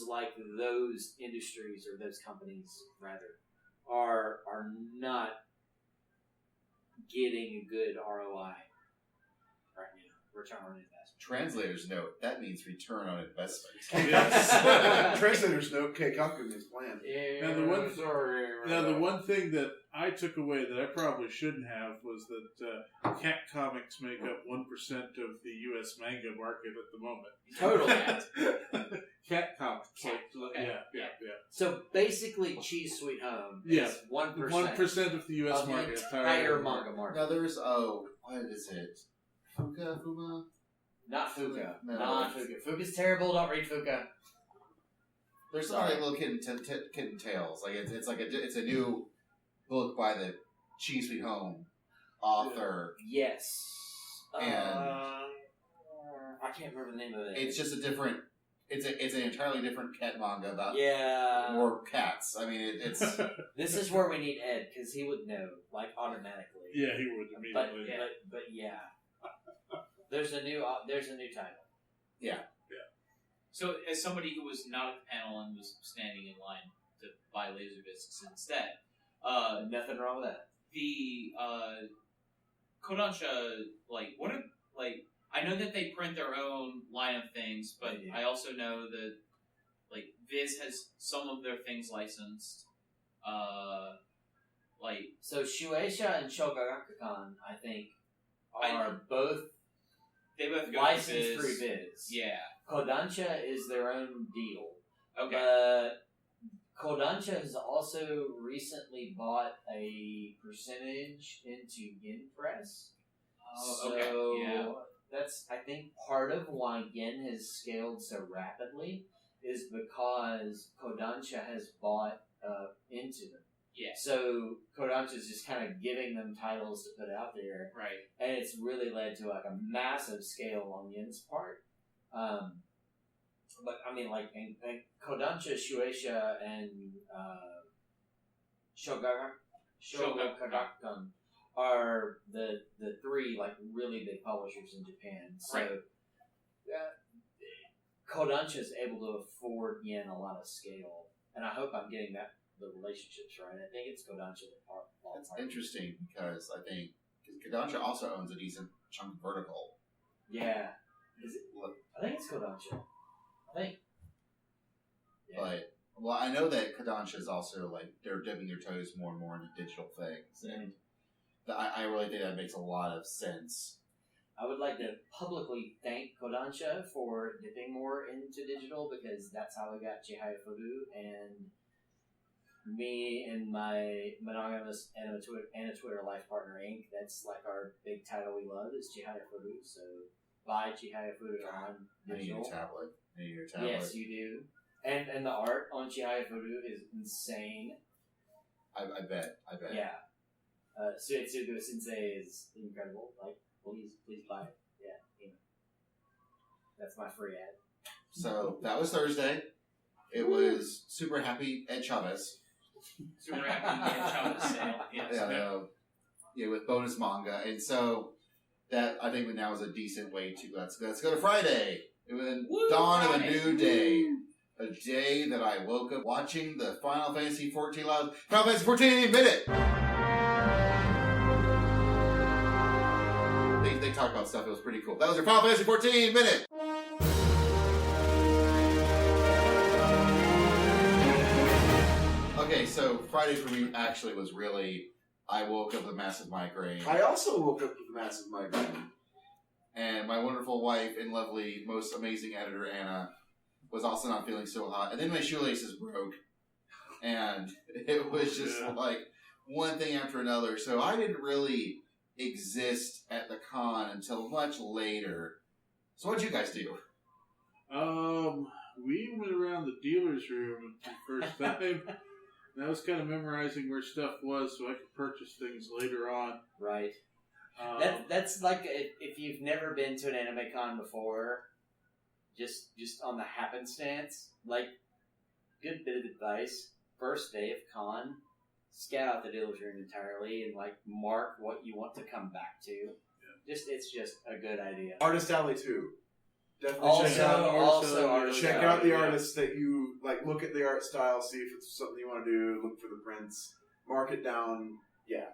like those industries or those companies rather are not getting a good ROI right now. Return on investment. Translator's note. That means return on investment. Yes. Translators know Keikaku's plan. Now, the one thing that I took away that I probably shouldn't have was that cat comics make up 1% of the U.S. manga market at the moment. Totally. Cat comics. Cat, okay. Yeah. So basically, Cheese Sweet Home Yeah. is 1% 1% of the U.S. of the market. entire manga market. Now there's what is it? Fuma? Not Fuka. No. Not Fuka. Fuka's terrible. Don't read Fuka. There's not like little kitten tales. Like it's like it's a new book by the Cheese Sweet Home author. Yes. And- I can't remember the name of it. It's just a different. It's an entirely different cat manga about Yeah. more cats. I mean, it's This is where we need Ed because he would know, like automatically. Yeah, he would But immediately. but yeah. There's a new title. So, as somebody who was not at the panel and was standing in line to buy Laserdiscs instead, Nothing wrong with that. the Kodansha, I know that they print their own line of things, but They do. I also know that, Viz has some of their things licensed. So Shueisha and Shogakukan, I think, I- are both They both go licensed to through Viz. Viz. Yeah. Kodansha is their own deal. Okay. But Kodansha has also recently bought a percentage into Yen Press. Oh, So okay. Yeah. that's, I think, part of why Yen has scaled so rapidly is because Kodansha has bought into them. Yeah. So Kodansha is just kind of giving them titles to put out there, Right. and it's really led to like a massive scale on Yen's part. But I mean, like, and Kodansha, Shueisha, and Shogakukan are the three like really big publishers in Japan. So Right. Kodansha is able to afford Yen a lot of scale, and I hope I'm getting that the relationships, right? I think it's Kodansha that That's interesting because I think Kodansha also owns a decent chunk of Vertical. Yeah. Is it? I think it's Kodansha. I think. Yeah. But, well, I know that Kodansha is also, like, they're dipping their toes more and more into digital things. And I really think that makes a lot of sense. I would like to publicly thank Kodansha for dipping more into digital because that's how we got Chihaya Furu, and me and my monogamous Anna Twitter life partner Inc. That's like our big title we love is Chihaya Furu. So buy Chihaya Furu on I need digital. your tablet. Yes, you do. And the art on Chihaya Furu is insane. I bet. Yeah. Suetsugu Sensei is incredible. Like, please buy it. Yeah, you know. That's my free ad. So that was Thursday. It was Super Happy Ed Chavez. Super happy Ed Chavez sale. Yes. Yeah, with bonus manga, and so that I think now is a decent way to let's go to Friday. It was dawn of a new day. A day that I woke up watching the Final Fantasy 14 Final Fantasy 14 Minute! They talked about stuff, it was pretty cool. That was your Final Fantasy 14 Minute! Okay, so Friday for me actually was really, I woke up with a massive migraine. I also woke up with a massive migraine. And my wonderful wife and lovely, most amazing editor, Anna, was also not feeling so hot. And then my shoelaces broke. And it was just like one thing after another. So I didn't really exist at the con until much later. So what'd you guys do? We went around the dealer's room the first time. And I was kind of memorizing where stuff was so I could purchase things later on. Right. That's like if you've never been to an anime con before, just on the happenstance, like, good bit of advice. First day of con, scout out the dealer's room entirely and like mark what you want to come back to. Yeah. It's just a good idea. Artist Alley too. Definitely check out the artists that you like. Look at the art style, see if it's something you want to do. Look for the prints, mark it down. Yeah.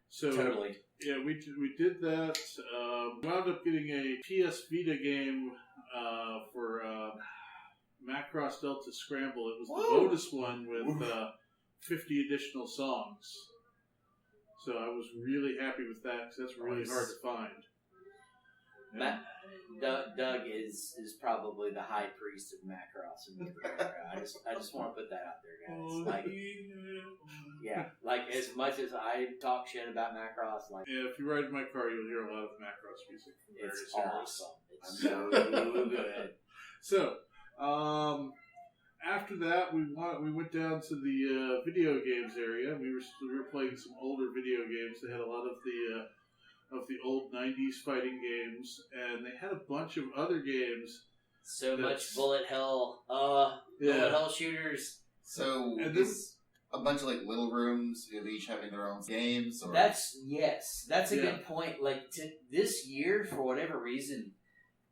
So totally. Yeah, we did that. Wound up getting a PS Vita game for Macross Delta Scramble. It was the bonus one with 50 additional songs. So I was really happy with that because that's really hard to find. Doug is probably the high priest of Macross in North America. I just want to put that out there, guys. Like, yeah, like as much as I talk shit about Macross, like, yeah, if you ride in my car, you'll hear a lot of Macross music from various it's areas. awesome. It's so good. So, after that, we went down to the video games area. We were playing some older video games. They had a lot of the old 90s fighting games, and they had a bunch of other games. So much bullet hell. Bullet hell shooters. So, and this a bunch of like little rooms, each having their own games? Or? That's a good point. Like, this year, for whatever reason,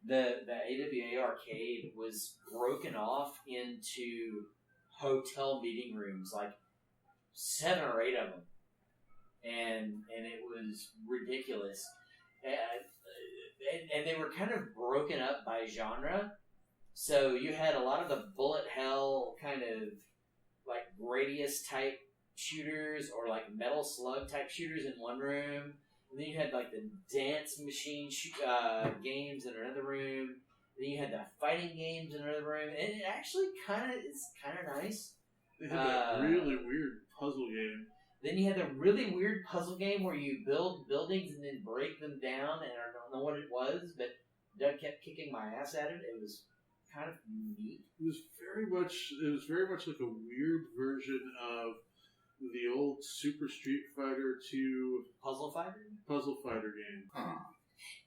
the AWA arcade was broken off into hotel meeting rooms, like 7 or 8 of them. And it was ridiculous. And they were kind of broken up by genre. So you had a lot of the bullet hell kind of like Gradius type shooters or like Metal Slug type shooters in one room. And then you had like the dance machine games in another room. Then you had the fighting games in another room. And it actually is kind of nice. They had that really weird puzzle game. Then you had the really weird puzzle game where you build buildings and then break them down, and I don't know what it was, but Doug kept kicking my ass at it. It was kind of neat. It was very much like a weird version of the old Super Street Fighter 2 Puzzle Fighter game. Huh.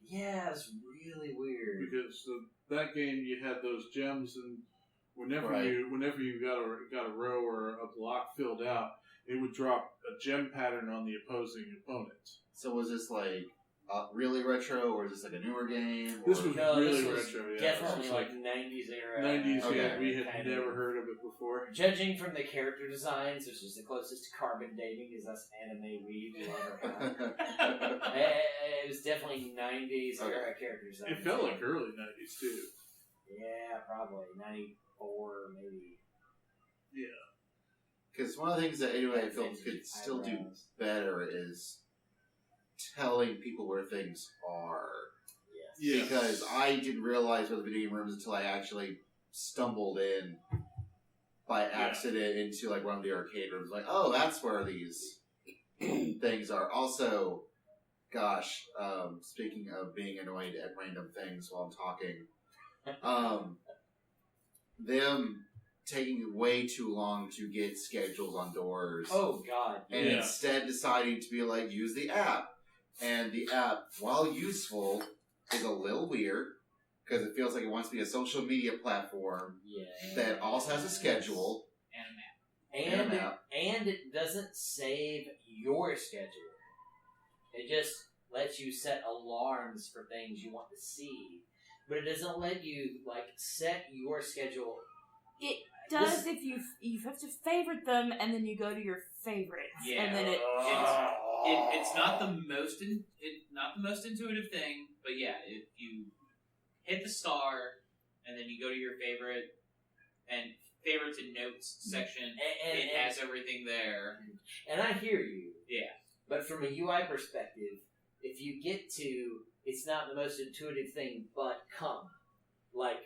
Yeah, it's really weird. Because that game you had those gems, and whenever you got a row or a block filled out, it would drop a gem pattern on the opposing opponent. So was this like really retro, or is this like a newer game? This or- was No, really this was retro, yeah. definitely This was like 90s era. 90s, Okay. yeah. We had kind never of- heard of it before. Judging from the character designs, which is the closest to carbon dating is us anime weebs will ever have. It was definitely 90s era character design. It felt like early 90s, too. Yeah, probably 94, maybe. Yeah. Because one of the things that anime films could still do better is telling people where things are. Yes. Yeah. Because I didn't realize where the video game rooms until I actually stumbled in by accident into like one of the arcade rooms. Like, oh, that's where these things are. Also, gosh, speaking of being annoyed at random things while I'm talking, them taking way too long to get schedules on doors. Oh, God. And Yeah. instead deciding to be like, use the app. And the app, while useful, is a little weird because it feels like it wants to be a social media platform Yeah. that also has a schedule And a map. and a map. And it doesn't save your schedule. It just lets you set alarms for things you want to see. But it doesn't let you, like, set your schedule. It does if you have to favorite them and then you go to your favorites. Yeah. And then it It's not the most not the most intuitive thing, but yeah, if you hit the star and then you go to your favorite and favorites and notes section, it has everything there. And I hear you. Yeah. But from a UI perspective, if you get to, it's not the most intuitive thing, but come. Like,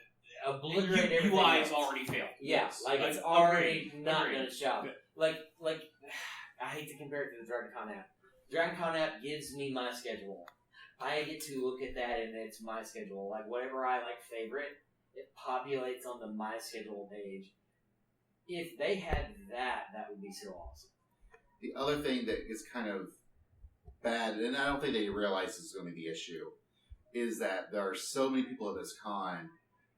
obliterate everything UI else. is already failed. Yeah, Yes. like it's Agreed. already not Agreed. done its job. Yeah. Like I hate to compare it to the Dragon Con app. Dragon Con app gives me my schedule. I get to look at that and it's my schedule. Like whatever I like favorite, it populates on the my schedule page. If they had that, that would be so awesome. The other thing that is kind of bad, and I don't think they realize this is going to be the issue, is that there are so many people at this con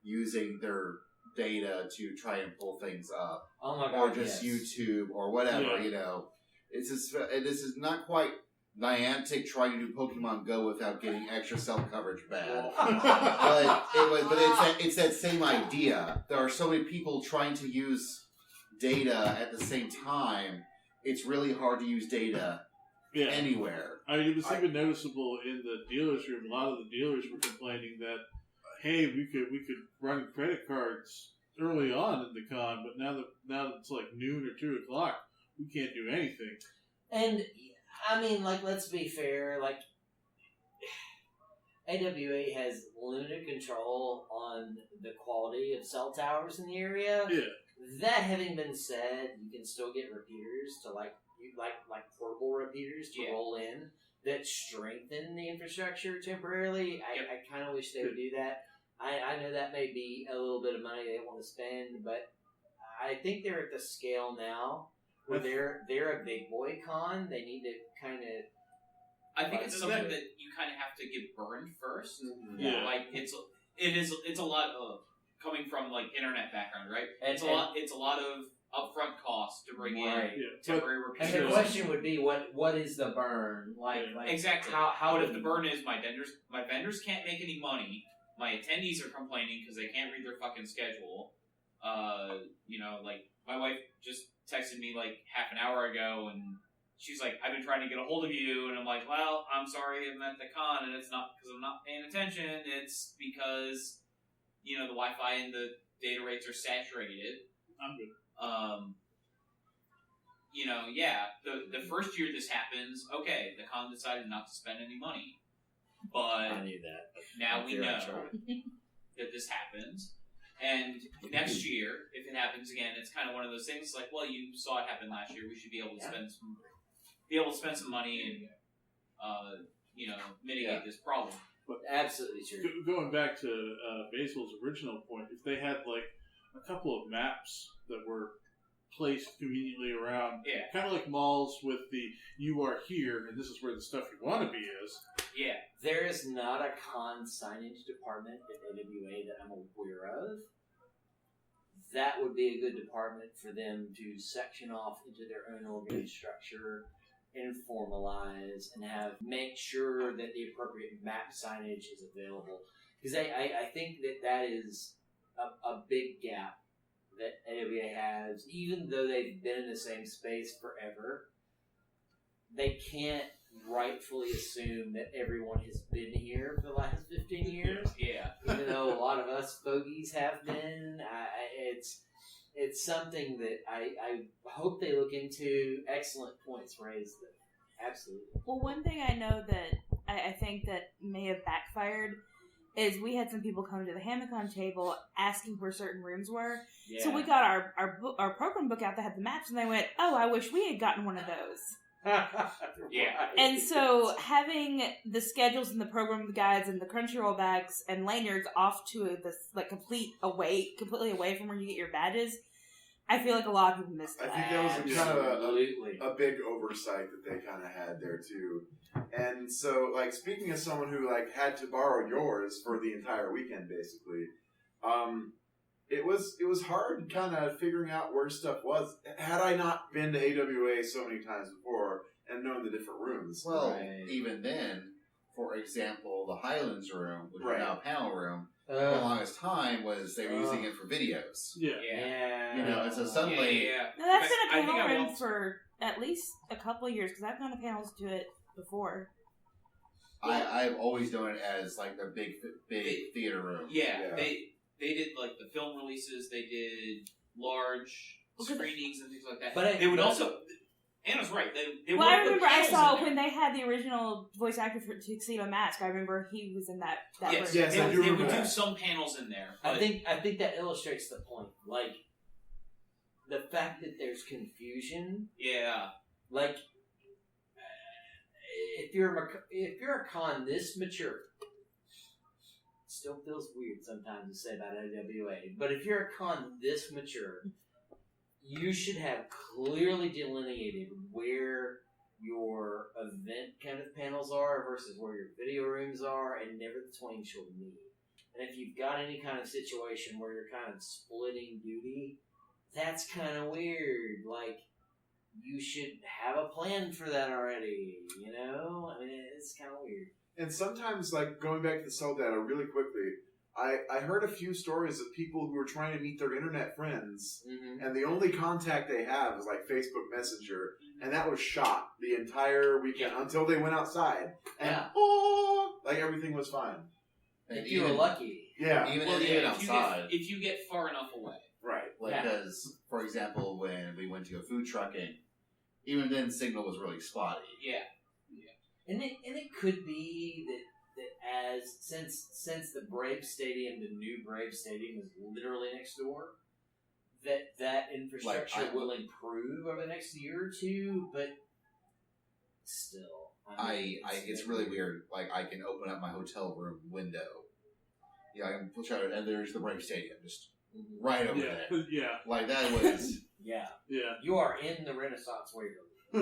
using their data to try and pull things up. Oh my god! Or just yes. YouTube or whatever, Yeah. you know. It's just, and this is not quite Niantic trying to do Pokemon Go without getting extra self coverage bad. But it's that same idea. There are so many people trying to use data at the same time. It's really hard to use data Yeah. anywhere. I mean, it was even noticeable in the dealer's room. A lot of the dealers were complaining that, hey, we could run credit cards early on in the con, but now that it's like noon or 2 o'clock, we can't do anything. And I mean, like, let's be fair. Like, AWA has limited control on the quality of cell towers in the area. Yeah. That having been said, you can still get repeaters to like portable repeaters to Yeah. roll in that strengthen the infrastructure temporarily. I kind of wish they would do that. I know that may be a little bit of money they want to spend, but I think they're at the scale now where they're a big boy con. They need to kind of. I think it's Is something that- that you kind of have to get burned first. Yeah. Like it's a lot of coming from like internet background, right? And- It's a lot of upfront costs to bring Right. in Yeah. temporary And repeaters. the question would be, what is the burn? Like Exactly. How What do if the burn is my vendors can't make any money? My attendees are complaining because they can't read their fucking schedule. Like my wife just texted me like half an hour ago, and she's like, "I've been trying to get a hold of you," and I'm like, "Well, I'm sorry, I'm at the con, and it's not because I'm not paying attention. It's because the Wi-Fi and the data rates are saturated." I'm good. The first year this happens, okay, the con decided not to spend any money. I But knew that. now we You're know right. that this happens. And next year, if it happens again, it's kind of one of those things like, well, you saw it happen last year, we should be able to spend some money and mitigate this problem. Absolutely true. Going back to Basil's original point, if they had like a couple of maps that were placed conveniently around, Yeah. kind of like malls with the "you are here and this is where the stuff you want to be" is. Yeah. There is not a con signage department at AWA that I'm aware of. That would be a good department for them to section off into their own organization structure and formalize and make sure sure that the appropriate map signage is available. Because I think that is a big gap that AWA has. Even though they've been in the same space forever, they can't rightfully assume that everyone has been here for the last 15 years. Yeah. Even though a lot of us fogies have been. It's something that I hope they look into. Excellent points raised. Absolutely. Well, one thing I know that I think that may have backfired is we had some people come to the Hamicon table asking where certain rooms were. Yeah. So we got our program book out that had the maps, and they went, "Oh, I wish we had gotten one of those." Yeah. And so having the schedules and the program guides and the Crunchyroll bags and lanyards off to this completely away from where you get your badges, I feel like a lot of people missed I that. think that was kind of Absolutely. a big oversight that they kind of had there too. And so, like, speaking as someone who like had to borrow yours for the entire weekend, basically, it was hard kind of figuring out where stuff was. Had I not been to AWA so many times before and known the different rooms, Well, Right. even then, for example, the Highlands room, which Right. is now a panel room, for the longest time was they were using it for videos. Yeah. Yeah. You know, and so suddenly- Yeah. Now, that's I been a think panel I room walked- for at least a couple of years because I've gone to panels to it before. I've always known it as like the big theater room. Yeah, Yeah. they did like the film releases. They did large Okay. screenings and things like that. But they would also. Anna's right. They Well, I would put remember I panels saw in there. when they had the original voice actor for Tuxedo Mask. I remember he was in that Yes, room. Yes, they, I would- do they would remember do that. some panels in there. I But think that illustrates the point. Like the fact that there's confusion. yeah, Like if you're a con this mature, it still feels weird sometimes to say about AWA. But if you're a con this mature, you should have clearly delineated where your event kind of panels are versus where your video rooms are, and never the twain shall meet. And if you've got any kind of situation where you're kind of splitting duty, that's kind of weird. Like, you should have a plan for that already, you know? I mean, it's kind of weird. And sometimes, like, going back to the cell data really quickly, I heard a few stories of people who were trying to meet their internet friends, Mm-hmm. and the only contact they have is, like, Facebook Messenger, and that was shot the entire weekend until they went outside. And, Yeah. like, everything was fine. And If you were lucky. Yeah, even well, even yeah. outside. If you get far enough away, right. Like, Yeah. because, for example, when we went to go food trucking, even then signal was really spotty. yeah, And it could be that as since the Brave Stadium, the new Brave Stadium is literally next door, that infrastructure Like, will improve over the next year or two, but still. It's really weird. Like, I can open up my hotel room window. Yeah, I can push out it, and there's the Brave Stadium, just right over Yeah. there. Yeah. Like, that was, Yeah. Yeah. You are in the Renaissance Waiter.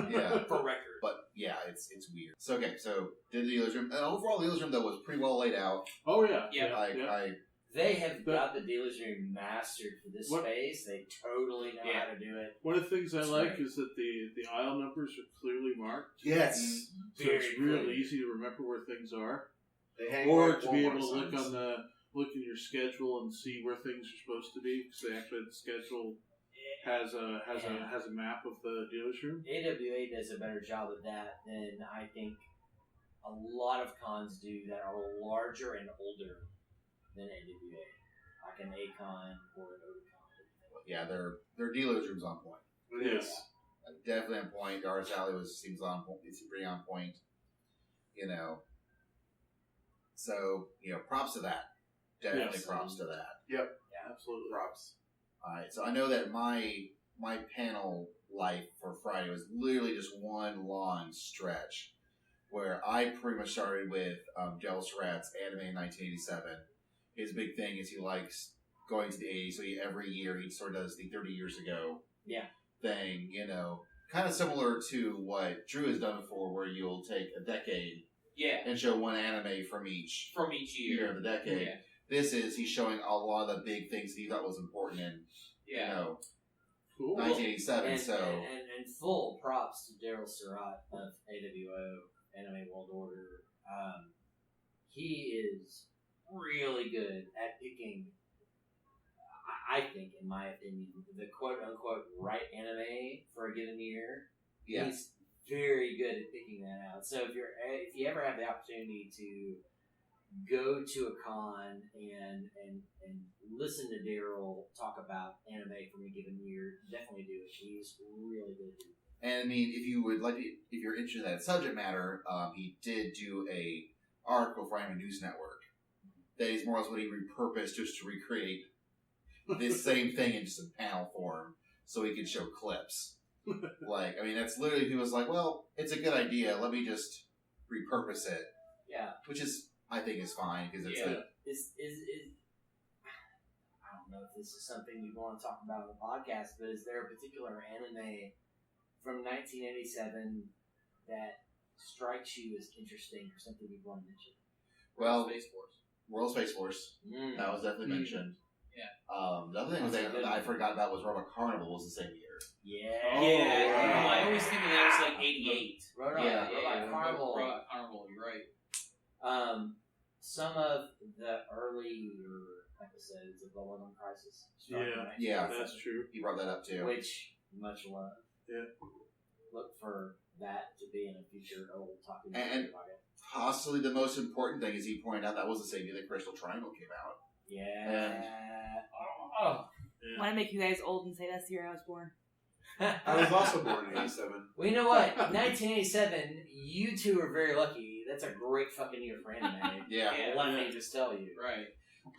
yeah. For record. But, yeah, it's weird. So, okay, so, did the dealer's room, and overall the dealer's room, though, was pretty well laid out. Oh yeah. Yeah. Like, They have But- got the dealer's room mastered for this What- space. They totally know Yeah. how to do it. One of the things I That's like right. is that the aisle numbers are clearly marked, Yes. so Very it's real clear. easy to remember where things are, They hang or like to be able to Walmart look signs. look in your schedule and see where things are supposed to be, because actually the schedule has a map of the dealer's room. AWA does a better job of that than I think a lot of cons do that are larger and older than AWA, like an ACon or an OCon. yeah, their dealer's room's on point. It is. Definitely on point. The Artist Alley seems on point. It's pretty on point. You know. So, props to that. Definitely Yes. props to that. Absolutely. Props. Alright, so I know that my panel life for Friday was literally just one long stretch where I pretty much started with Jealous Rat's anime in 1987. His big thing is he likes going to the 80s, so every year he sort of does the 30 years ago thing, kind of similar to what Drew has done before, where you'll take a decade yeah, and show one anime from each from each year year. of the decade. Yeah, He's showing a lot of the big things he thought was important in, yeah. Cool. 1987. And, so and full props to Daryl Surratt of AWO, Anime World Order. he is really good at picking. I think, in my opinion, the quote unquote right anime for a given year. Yeah. He's very good at picking that out. So if you ever have the opportunity to go to a con and listen to Daryl talk about anime from a given year, definitely do it. He's really good. And I mean, if you would like to, if you're interested in that subject matter, he did do a article for Anime News Network that is more or less what he repurposed just to recreate this same thing in just a panel form, so he could show clips. Like, I mean, that's literally, he was like, well, it's a good idea, let me just repurpose it. Yeah. Which is, I think, is fine, because it's I don't know if this is something you want to talk about on the podcast, but is there a particular anime from 1987 that strikes you as interesting or something you want to mention? Well, Space Force. World Space Force. That was definitely mentioned. Yeah. The other thing was that I forgot about was Robot Carnival was the same year. Yeah. Yeah. I always think of that as like 88. Robot Carnival. Robot Carnival, you're right. Some of the earlier episodes of Bubblegum Crisis. Yeah, that's true. He brought that up too. Which, much love. Yeah. Look for that to be in a future old talking And possibly the most important thing is he pointed out that was the same year that Crystal Triangle came out. Yeah. Want to make you guys old and say that's the year I was born. I was also born in '87. Well, you know what? 1987, you two are very lucky. That's a great fucking year for anime. Yeah. Let me just tell you. Right.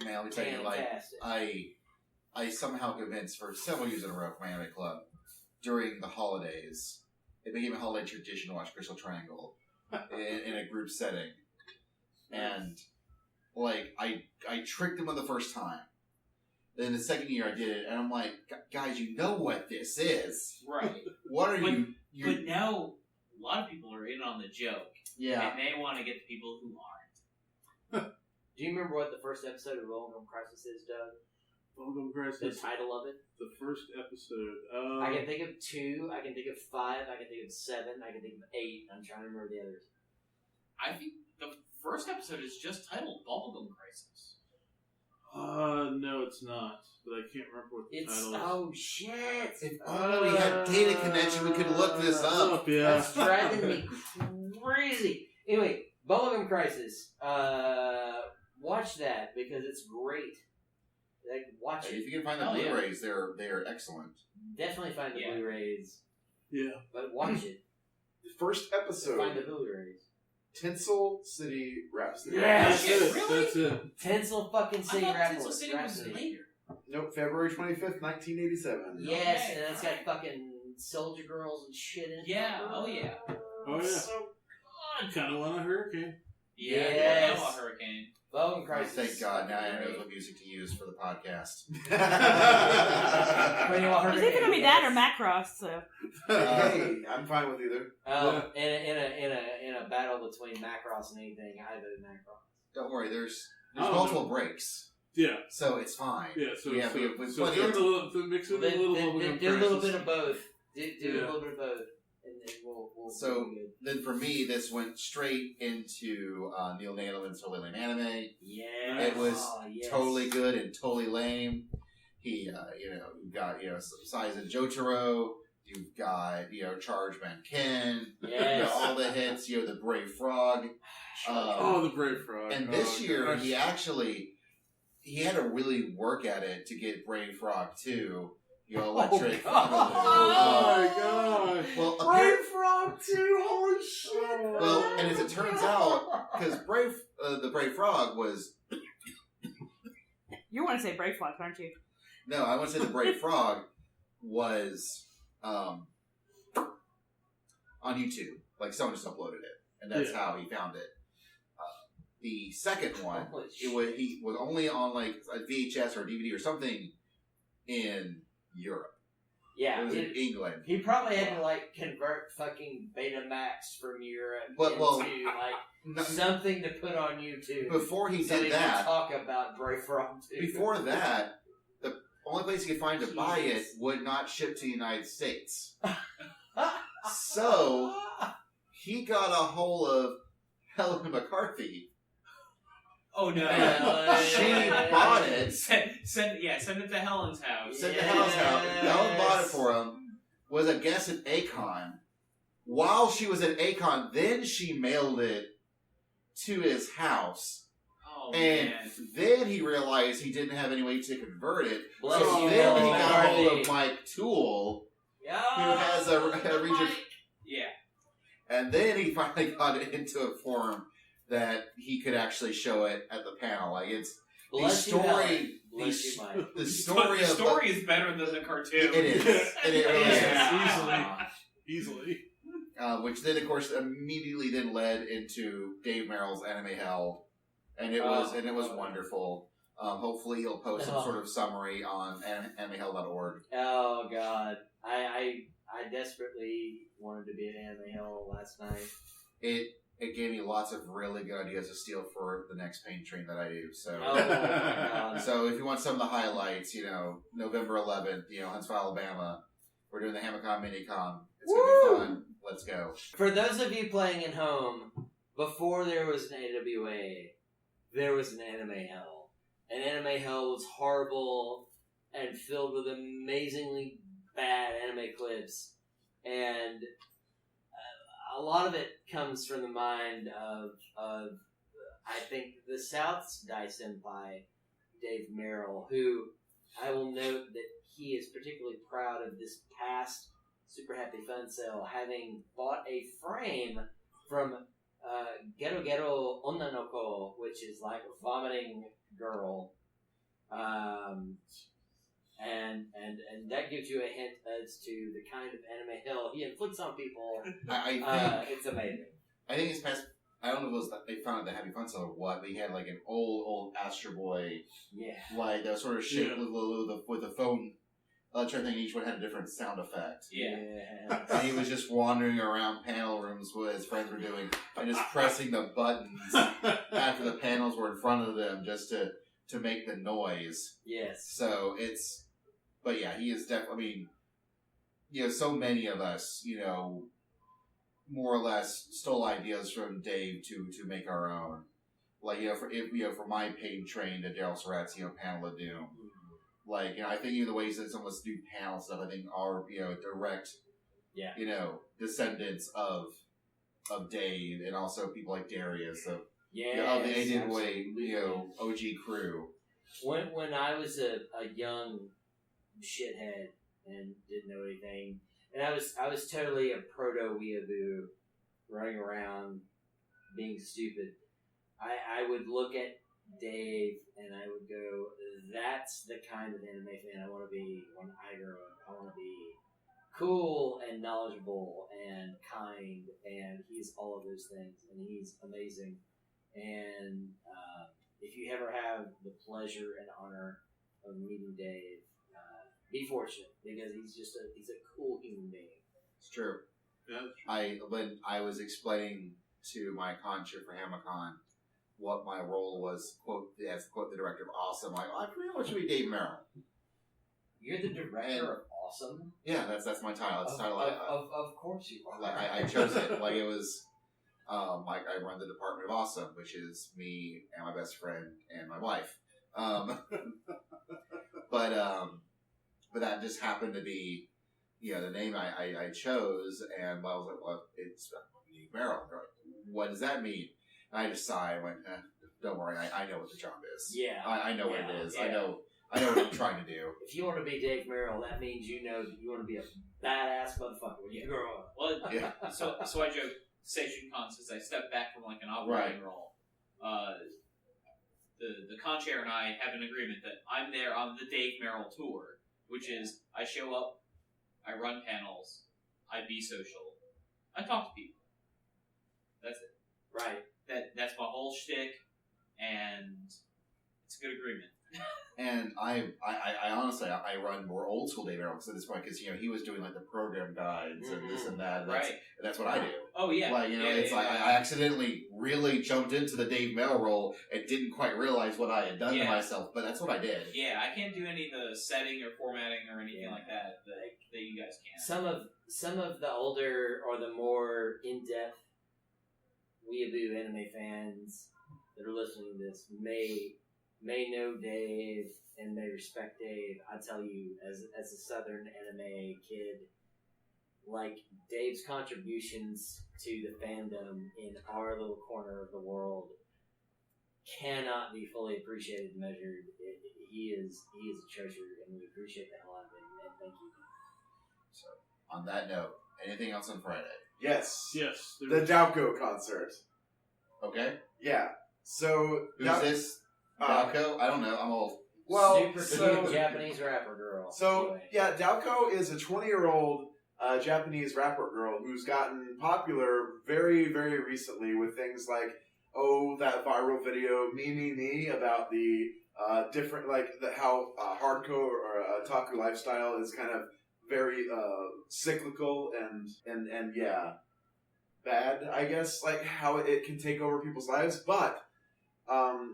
Man, let me tell you, like, Fantastic. I somehow convinced for several years in a row for my anime club during the holidays, it became a holiday tradition to watch Crystal Triangle in a group setting. And, like, I tricked them on the first time. Then the second year I did it, and I'm like, guys, you know what this is. Right. What are But- you... But now, a lot of people are in on the joke. Yeah. And they want to get the people who aren't. Do you remember what the first episode of Bubblegum Crisis is, Doug? Bubblegum The Crisis, title of it? the first episode. I can think of 2, I can think of 5, I can think of 7, I can think of 8. I'm trying to remember the others. I think the first episode is just titled Bubblegum Crisis. No, it's not. But I can't remember what the title is. Oh shit! If only we had data connection, we could look this up. Yeah. That's driving me crazy. Anyway, Bubblegum Crisis. Watch that because it's great. Like, watch If it. you can find the Oh, yeah. Blu-rays, they're excellent. Definitely find the Yeah. Blu-rays, Yeah. but watch it. The first Find episode, the Blu-rays. Tinsel City Rhapsody. Yes! That's it. Really? That's it. Tinsel fucking City I thought Rhapsody. Tinsel City was later. Nope, February 25th, 1987. Yes, Okay. and it's got fucking soldier girls and shit in it. Yeah, oh yeah. Oh, yeah. So I kind of want a hurricane. Yeah, Yes. I know a hurricane. Bubblegum Crisis. Thank God, now I know what music to use for the podcast. What do you want her It was to either do? gonna be that or Macross, so Hey, I'm fine with either. In a battle between Macross and anything, I vote Macross. Don't worry, there's Oh. multiple breaks, Yeah. so it's fine. Yeah. So, Yeah, so, we have so plenty throw of- in a little, mix in a little Bubblegum Do a little Crisis. bit of both. Do Yeah. a little bit of both, and then we'll So- be good. Then for me, this went straight into Neil Nailman's Totally Lame Anime. Yeah, It was yes. Totally good and totally lame. He, you've got, Saizen Jotaro. You've got, Chargeman Ken. Yes. All the hits. The Brave Frog. Oh, the Brave Frog. And Oh, this year, gosh. he had to really work at it to get Brave Frog 2. Electric. God. Oh my god. Well, Brave Frog 2, holy shit! Well, and as it turns out, because the Brave Frog was... you want to say Brave Flock, aren't you? No, I want to say the Brave Frog was on YouTube. Like, someone just uploaded it. And that's how he found it. The second one, Holy he was only on, like, a VHS or DVD or something in Europe. It Yeah, was in England. he probably had to like convert fucking Betamax from Europe But, well, into like No, something to put on YouTube. before he so did he that, can talk about Brave Frog 2. before that, the only place he could find to buy it Jesus. would not ship to the United States. So he got a hold of Helen McCarthy. Oh no! She bought it. Send it to Helen's house. Sent to Helen's house. Helen bought it for him. Was a guest at Akon. While she was at Akon, then she mailed it to his house. Oh, And man. then he realized he didn't have any way to convert it. Bless So you, then Helen he got hold McCarthy. of Mike Toole, Yeah. who has a region. Yeah. And then he finally got it into a form that he could actually show it at the panel. Like it's Bless the you, Helen. story. Bless you, Mike. The story the of story is better than the cartoon. It is. It really is. Yeah. Easily. Which then, of course, immediately then led into Dave Merrill's Anime Hell, and it was wonderful. Hopefully, he'll post some sort of summary on animehell.org. Oh God, I desperately wanted to be at Anime Hell last night. It gave me lots of really good ideas to steal for the next paint train that I do. So, Oh my God. so if you want some of the highlights, November 11th, Huntsville, Alabama, we're doing the Hamicon Minicon. It's gonna be fun. Let's go. For those of you playing at home, before there was an AWA, there was an Anime Hell. And Anime Hell was horrible and filled with amazingly bad anime clips. And a lot of it comes from the mind of I think, the South's Dai Senpai, Dave Merrill, who I will note that he is particularly proud of this past Super Happy Fun Sale, having bought a frame from Gero Gero Onnanoko, which is like a vomiting girl. And that gives you a hint as to the kind of anime hell he inflicts on people. I think It's amazing. I think it's past. I don't know if it was they found it at the Happy Fun Sale or what, but he had like an old Astro Boy, Yeah. like that was sort of shaped with the phone electronic thing. Each one had a different sound effect. Yeah. And he was just wandering around panel rooms what his friends were doing and just pressing the buttons after the panels were in front of them just to make the noise. Yes. So but yeah, he is definitely, I mean, so many of us, more or less stole ideas from Dave to make our own. Like, for my paid train to Daryl Surratt's, Panel of Doom. Like, I think even the ways that some of us do panel stuff, I think are, direct, descendants of Dave, and also people like Darius, of the AWA, OG crew. When I was a young shithead and didn't know anything, and I was totally a proto weeaboo running around being stupid, I would look at Dave and I would go, that's the kind of anime fan I want to be when I grow up. I want to be cool and knowledgeable and kind, and he's all of those things, and he's amazing. And if you ever have the pleasure and honor of meeting Dave, be fortunate, because he's a cool human being. It's true. Yeah. When I was explaining to my concha for Hamicon what my role was, quote the director of Awesome, I pretty much should be Dave Merrill. You're the director of Awesome? Yeah, that's my title. It's the title. Of course you are. Like I chose it. Like it was. Like I run the Department of Awesome, which is me and my best friend and my wife. But that just happened to be, the name I chose, and I was like, well, it's Merrill. Like, what does that mean? And I just sighed and went, don't worry, I know what the job is. Yeah. I know what it is. Yeah. I know what I'm trying to do. If you want to be Dave Merrill, that means you want to be a badass motherfucker when you grow up. Well, Yeah. so I joke, Seishun Con says I stepped back from like an operating role. The con-chair and I have an agreement that I'm there on the Dave Merrill tour, which is I show up, I run panels, I be social, I talk to people. That's it. Right. That's my whole shtick, and it's a good agreement. And I honestly, I run more old school Dave Merrill at this point, because he was doing like the program guides and this and that. And Right. That's what I do. Oh yeah. Like, I accidentally really jumped into the Dave Merrill role and didn't quite realize what I had done to myself, but that's what I did. Yeah, I can't do any of the setting or formatting or anything like that you guys can. Some of the older or the more in-depth weeaboo anime fans that are listening to this may know Dave and may respect Dave. I tell you, as a Southern anime kid, like Dave's contributions to the fandom in our little corner of the world cannot be fully appreciated and measured. He is a treasure, and we appreciate the hell out of him. And thank you. So, on that note, anything else on Friday? Yes. Yes. The Dalco concert. Okay. Yeah. So Who's this? Dalco? I don't know. I'm old. Well, Super cute Japanese rapper girl. So Anyway. yeah, Dalco is a 20-year-old Japanese rapper girl who's gotten popular very, very recently with things like that viral video Me about the different how hardcore or otaku lifestyle is kind of very cyclical and yeah, bad, I guess, like how it can take over people's lives. But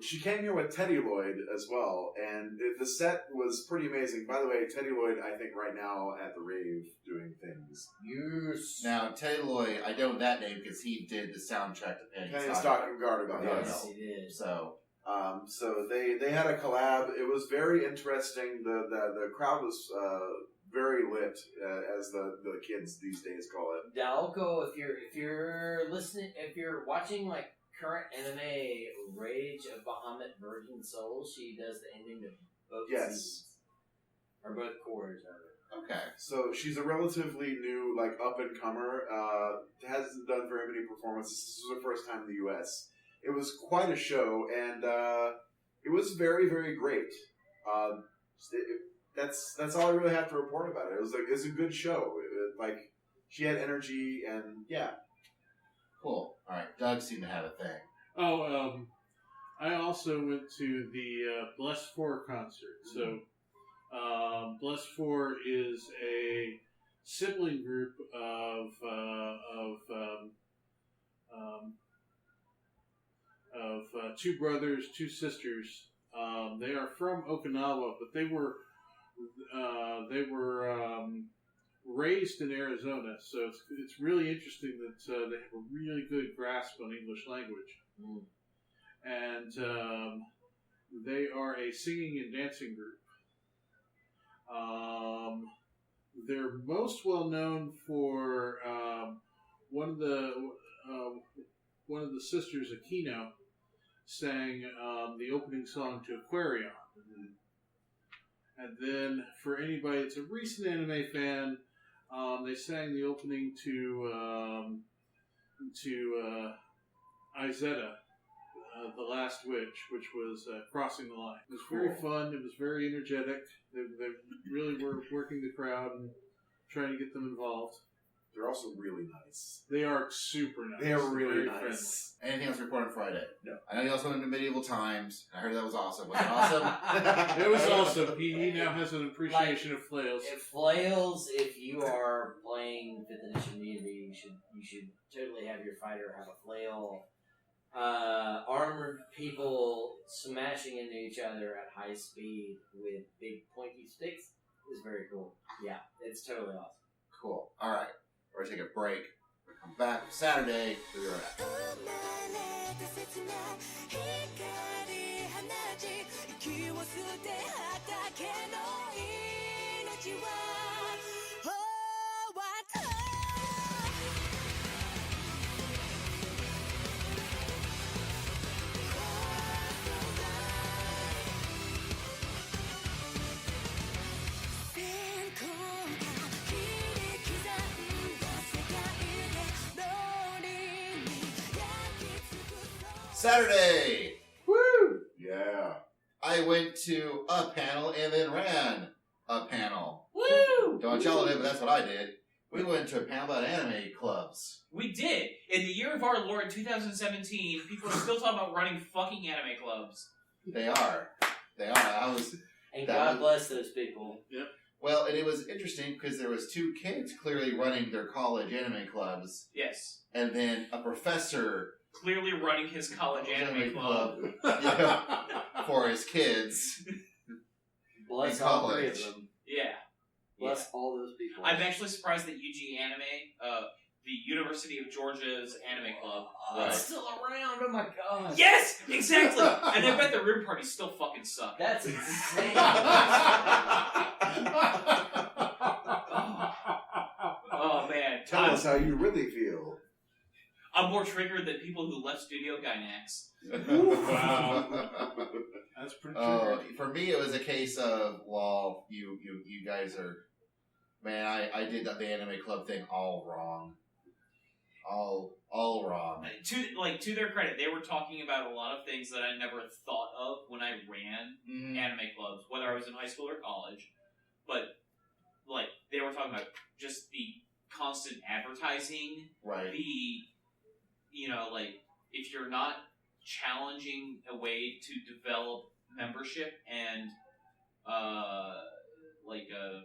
she came here with Teddy Lloyd as well, and the set was pretty amazing. By the way, Teddy Lloyd, I think right now at the rave doing things. Yes. Now, Teddy Lloyd, I know that name because he did the soundtrack to Penny's Talking Guard about Yes, he did. So, so they had a collab. It was very interesting. The crowd was very lit, as the kids these days call it. Dalco, if you're listening, if you're watching like current anime Rage of Bahamut Virgin Soul, she does the ending to both seasons. Or both quarters of it. okay. So she's a relatively new, like, up-and-comer. Hasn't done very many performances. This was her first time in the U.S. It was quite a show, and it was very, very great. That's all I really have to report about it. It was a good show. Like, she had energy, and yeah. Cool. All right. Doug seemed to have a thing. Oh, I also went to the Bless 4 concert. So, Bless 4 is a sibling group of two brothers, two sisters. They are from Okinawa, but they were raised in Arizona, so it's really interesting that they have a really good grasp on English language. And they are a singing and dancing group. They're most well known for one of the sisters, Aquino, sang the opening song to Aquarion. And then for anybody that's a recent anime fan, they sang the opening to Izetta, The Last Witch, which was Crossing the Line. It was very fun. It was very energetic. They really were working the crowd and trying to get them involved. They're also really nice. They are super nice. They are really very nice. Anything else reported Friday? No. I know you also went to Medieval Times. I heard that was awesome. Was it awesome? It was awesome. He now has an appreciation of flails. Flails, if you are playing 5th edition D&D, you should totally have your fighter have a flail. Armored people smashing into each other at high speed with big pointy sticks is very cool. Yeah, it's totally awesome. Cool. All right. We're going to take a break. We're going to come back Saturday. We'll be right back. 生まれた切な光放ち息を吸って畑の命は終わった Saturday! Woo! Yeah. I went to a panel and then ran a panel. Woo! Don't y'all did, but that's what I did. We went to a panel about anime clubs. We did. In the year of our Lord 2017, people are still talking about running fucking anime clubs. They are. They are. And That God was- bless those people. Well, and it was interesting because there was two kids clearly running their college anime clubs, Yes. and then a professor Clearly running his college anime club. for his kids. Bless In all three of college. them. Yeah. Bless all those people. I'm actually surprised that UG Anime, the University of Georgia's anime club. It's still around. Oh my god. Yes, exactly. And I bet the room parties still fucking suck. That's insane. Oh man, Tell us how you really feel. I'm more triggered than people who left Studio Gainax. Wow. That's pretty true. For me, it was a case of, well, you guys are, man, I did the anime club thing all wrong. All wrong. To their credit, they were talking about a lot of things that I never thought of when I ran anime clubs, whether I was in high school or college. But like they were talking about just the constant advertising, Right. Like if you're not challenging a way to develop membership and like a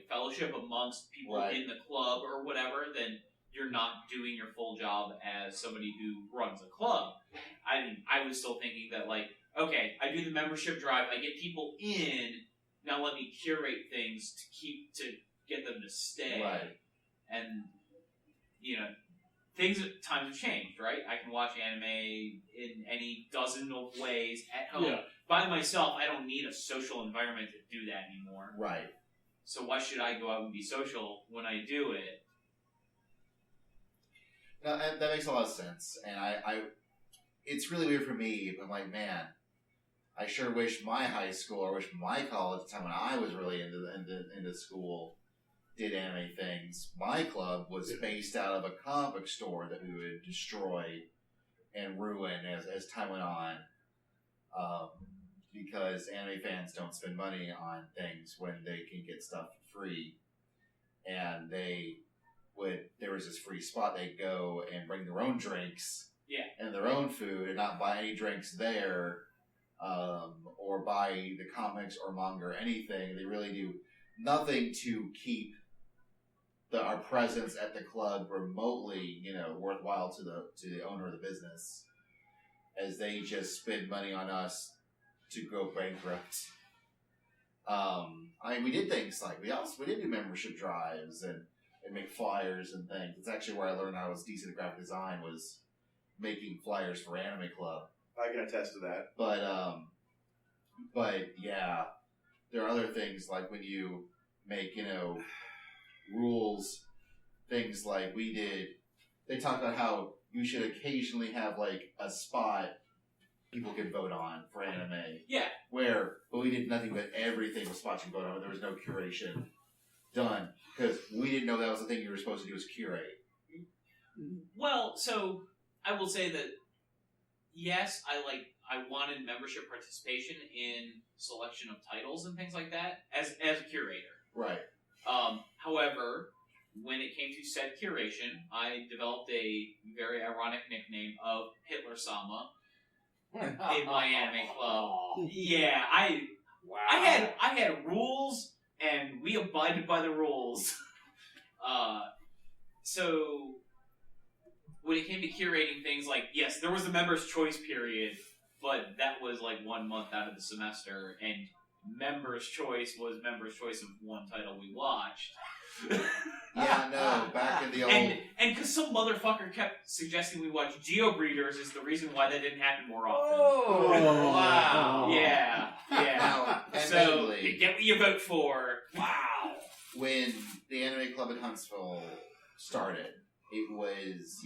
fellowship amongst people Right. in the club or whatever, then you're not doing your full job as somebody who runs a club. I mean, I was still thinking that, like, okay, I do the membership drive, I get people in, now let me curate things to get them to stay. Right. And, times have changed, right? I can watch anime in any dozen of ways at home. Yeah. By myself, I don't need a social environment to do that anymore. Right. So why should I go out and be social when I do it? No, that makes a lot of sense, and I it's really weird for me. I'm like, man, I sure wish my high school or wish my college, at the time when I was really into school, did anime things. My club was based out of a comic book store that we would destroy and ruin as time went on, because anime fans don't spend money on things when they can get stuff for free, and there was this free spot, they'd go and bring their own drinks and their own food and not buy any drinks there, or buy the comics or manga or anything. They really do nothing to keep our presence at the club remotely, worthwhile to the owner of the business, as they just spend money on us to go bankrupt. We did things like we did do membership drives and make flyers and things. It's actually where I learned I was decent at graphic design, was making flyers for Anime Club. I can attest to that. But yeah, there are other things like when you make, rules, things like we did. They talked about how you should occasionally have like a spot people can vote on for anime. Yeah. But we did nothing but everything was spots you can vote on. There was no curation done, because we didn't know that was the thing you were supposed to do, is curate. Well, so I will say that yes, I wanted membership participation in selection of titles and things like that as a curator. Right. However, when it came to said curation, I developed a very ironic nickname of Hitler-sama in my anime club. Yeah, I had rules, and we abided by the rules. So when it came to curating things, like, yes, there was the members' choice period, but that was like 1 month out of the semester, and members' choice was members' choice of one title we watched. Yeah, no, back in the old... And because some motherfucker kept suggesting we watch Geobreeders is the reason why that didn't happen more often. Oh, wow. Yeah. Now, So, admittedly, you get what you vote for. Wow. when the Anime Club in Huntsville started, it was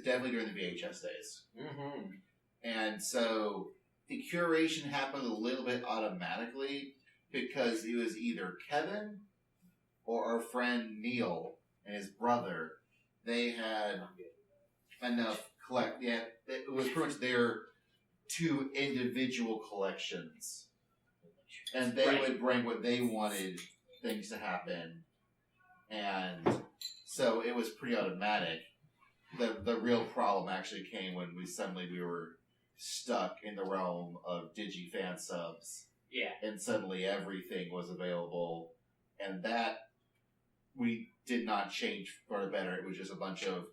definitely during the VHS days. Mm-hmm. And so the curation happened a little bit automatically, because it was either Kevin or our friend Neil and his brother. They had enough it was pretty much their two individual collections, and they would bring what they wanted things to happen, and so it was pretty automatic. The real problem actually came when we were stuck in the realm of Digi fan subs. Yeah. And suddenly everything was available, and that we did not change for the better. It was just a bunch of,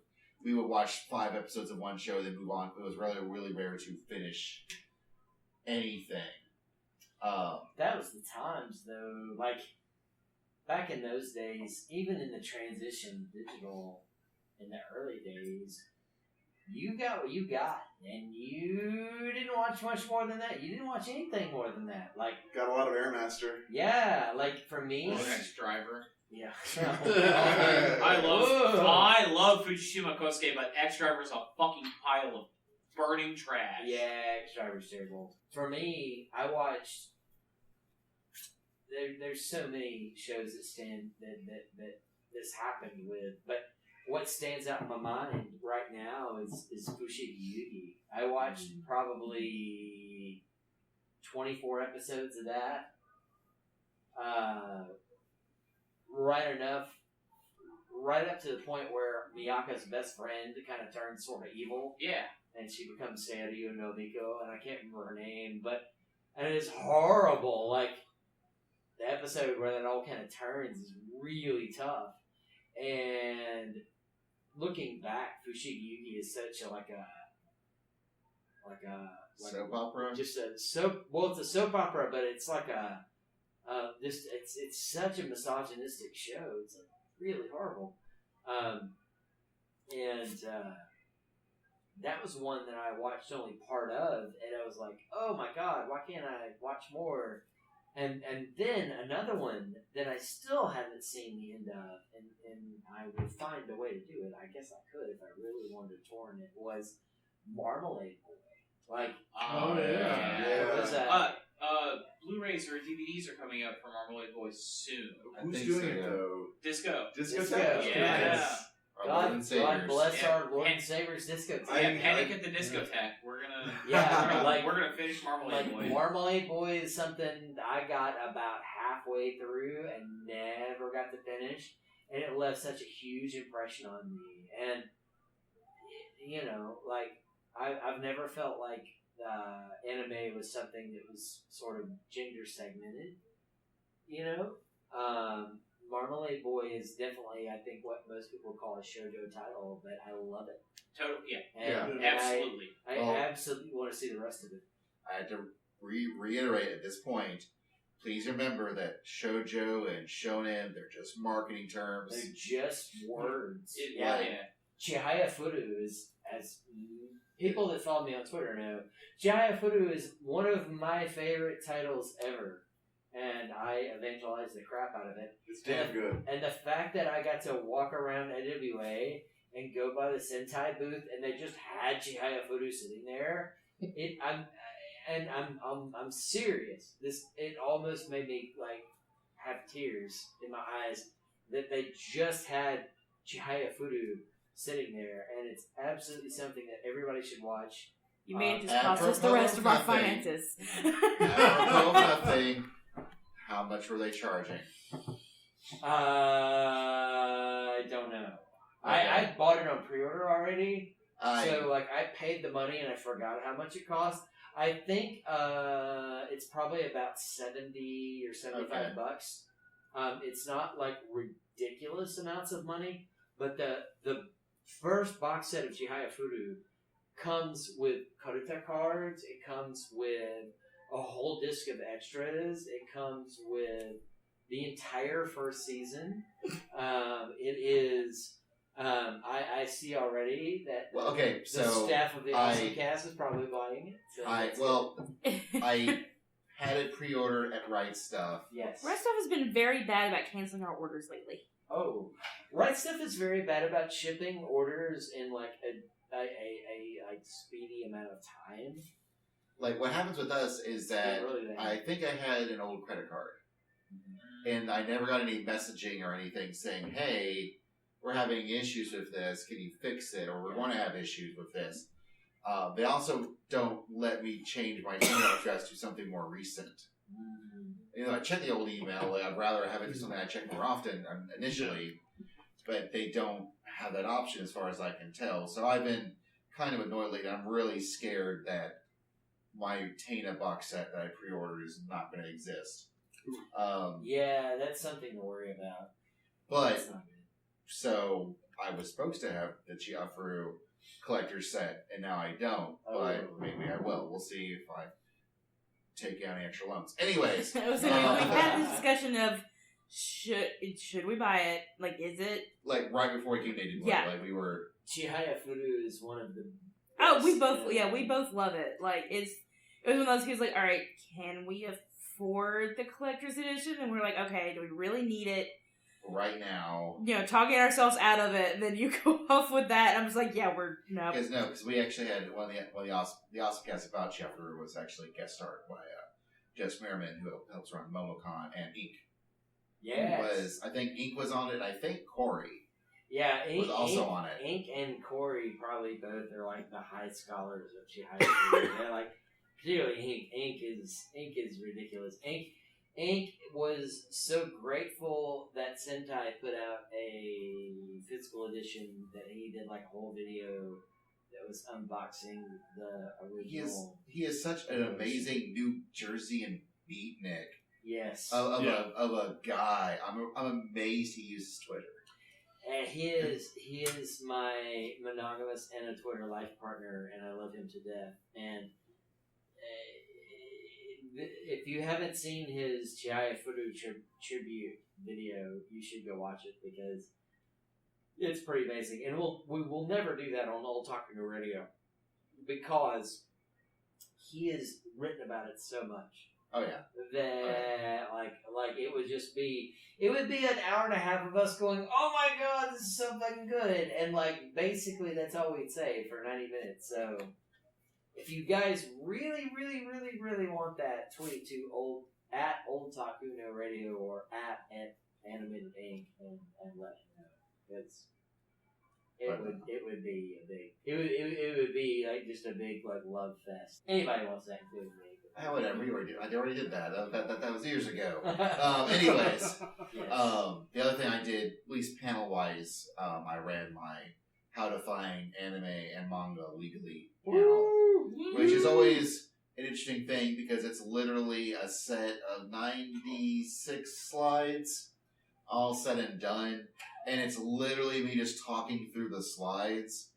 we would watch 5 episodes of one show, then move on. It was really, really rare to finish anything. That was the times, though. Like, back in those days, even in the transition to digital in the early days, you got what you got, and you didn't watch much more than that. You didn't watch anything more than that. Like, Got a lot of Airmaster. yeah, like for me, Next driver. yeah. I love Fukushima Kosuke, but X Driver is a fucking pile of burning trash. Yeah, X-Driver's terrible. For me, I watched. There's so many shows that this happened with, but what stands out in my mind right now is Fushigi Yugi. I watched probably 24 episodes of that. Right up to the point where Miyaka's best friend kind of turns sort of evil. Yeah. And she becomes Seiryu Nobiko, and I can't remember her name, and it is horrible. Like, the episode where that all kind of turns is really tough. And looking back, Fushigi Yugi is such a Soap opera? just a soap. Well, it's a soap opera, but it's like it's such a misogynistic show. It's like really horrible. That was one that I watched only part of, and I was like, oh my god, why can't I watch more? And then another one that I still haven't seen the end of, and I would find a way to do it. I guess I could if I really wanted to torrent it, was Marmalade Boy. Like, Oh, yeah. it was Blu-rays or DVDs are coming out for Marmalade Boy soon. I Who's think doing so, it yeah. though? Disco. Discotheque? Yeah. Nice. Our Lord God, and God Saviors. bless Yeah. our Lord And- and Savior's discotheque. Yeah, Panic at the Discotheque. We're gonna Yeah, we're gonna finish Marmalade Like Boy. Marmalade Boy is something I got about halfway through and never got to finish, and it left such a huge impression on me. And you know, like I've never felt like anime was something that was sort of gender segmented. You know, Marmalade Boy is definitely, I think, what most people call a shoujo title, but I love it. Total, yeah, And absolutely. I Well- absolutely want to see the rest of it. I had to reiterate at this point, please remember that shoujo and shonen, they're just marketing terms. They're just words. Yeah, Right. yeah. Chihaya Furu is, as people that follow me on Twitter know, Chihaya Furu is one of my favorite titles ever. And I evangelized the crap out of it. It's damn good. And the fact that I got to walk around AWA and go by the Sentai booth and they just had Chihaya Furu sitting there, I'm serious. It almost made me like have tears in my eyes that they just had Chihaya Furu sitting there, and it's absolutely something that everybody should watch. You may have just Apropos cost us the rest of our nothing. finances. Apropos of nothing, how much were they charging? I don't know. I bought it on pre-order already, so like I paid the money and I forgot how much it cost. I think it's probably about $70 or $75 bucks. It's not like ridiculous amounts of money, but the first box set of Chihaya Furu comes with Karuta cards. It comes with a whole disc of extras. It comes with the entire first season. It is. I see already that Well, okay, the so staff of the I- OSMcast is probably buying it. So I that's I had it pre-ordered at Right Stuff. good. Yes. Right Stuff has been very bad about canceling our orders lately. Oh, Right Stuff is very bad about shipping orders in like a speedy amount of time. Like, what happens with us is that Really bad. I think I had an old credit card, and I never got any messaging or anything saying, "Hey, we're having issues with this. Can you fix it?" Or "We're going to have issues with this." They also don't let me change my email address to something more recent. You know, I check the old email. Like, I'd rather have it do something I check more often initially, but they don't have that option as far as I can tell. So I've been kind of annoyed lately. I'm really scared that my Tana box set that I pre-ordered is not going to exist. Yeah, that's something to worry about. But That's not good. so I was supposed to have the Chiafuru collector's set, and now I don't. But Oh. maybe I will. We'll see if I take out any extra loans. Anyways, I was gonna, we've had this discussion of should we buy it? Like, is it? Like right before we came to England, Yeah. like we were. Chihaya Furu is one of the. Oh, we best, both love it. Like, it was one of those kids like, all right, can we afford the collector's edition? And we're like, okay, do we really need it? Right now, Talking ourselves out of it, and then you go off with that. I'm just like, yeah, no. because we actually had one of the OSMcast about Sheffer was actually guest starred by Jess Merriman, who helps run MomoCon, and Ink. Yes. I think Ink was on it. I think Corey Yeah, Ink, was also on it. Ink and Corey probably both are like the high scholars of Chihaya Furu. They're like, clearly Ink is ridiculous. Ink was so grateful that Sentai put out a physical edition that he did like a whole video that was unboxing the original. He is such an amazing New Jerseyan beatnik Yes. of a guy. I'm amazed he uses Twitter. And he is my monogamous and a Twitter life partner, and I love him to death. And if you haven't seen his Chihaya Furu tribute video, you should go watch it because it's pretty basic. And we will never do that on Oldtaku Radio because he has written about it so much. Oh yeah. That like it would be an hour and a half of us going, oh my god, this is so fucking good, and like basically that's all we'd say for 90 minutes. So if you guys really want that, tweet to at Oldtaku No Radio or at Animated Ink and let me know. It would be like just a big like love fest. Anybody wants that, including me. Whatever. I already did that. That was years ago. Anyways, Yes. the other thing I did, at least panel wise, I ran my How to Find Anime and Manga Legally panel, which is always an interesting thing because it's literally a set of 96 slides, all said and done, and it's literally me just talking through the slides.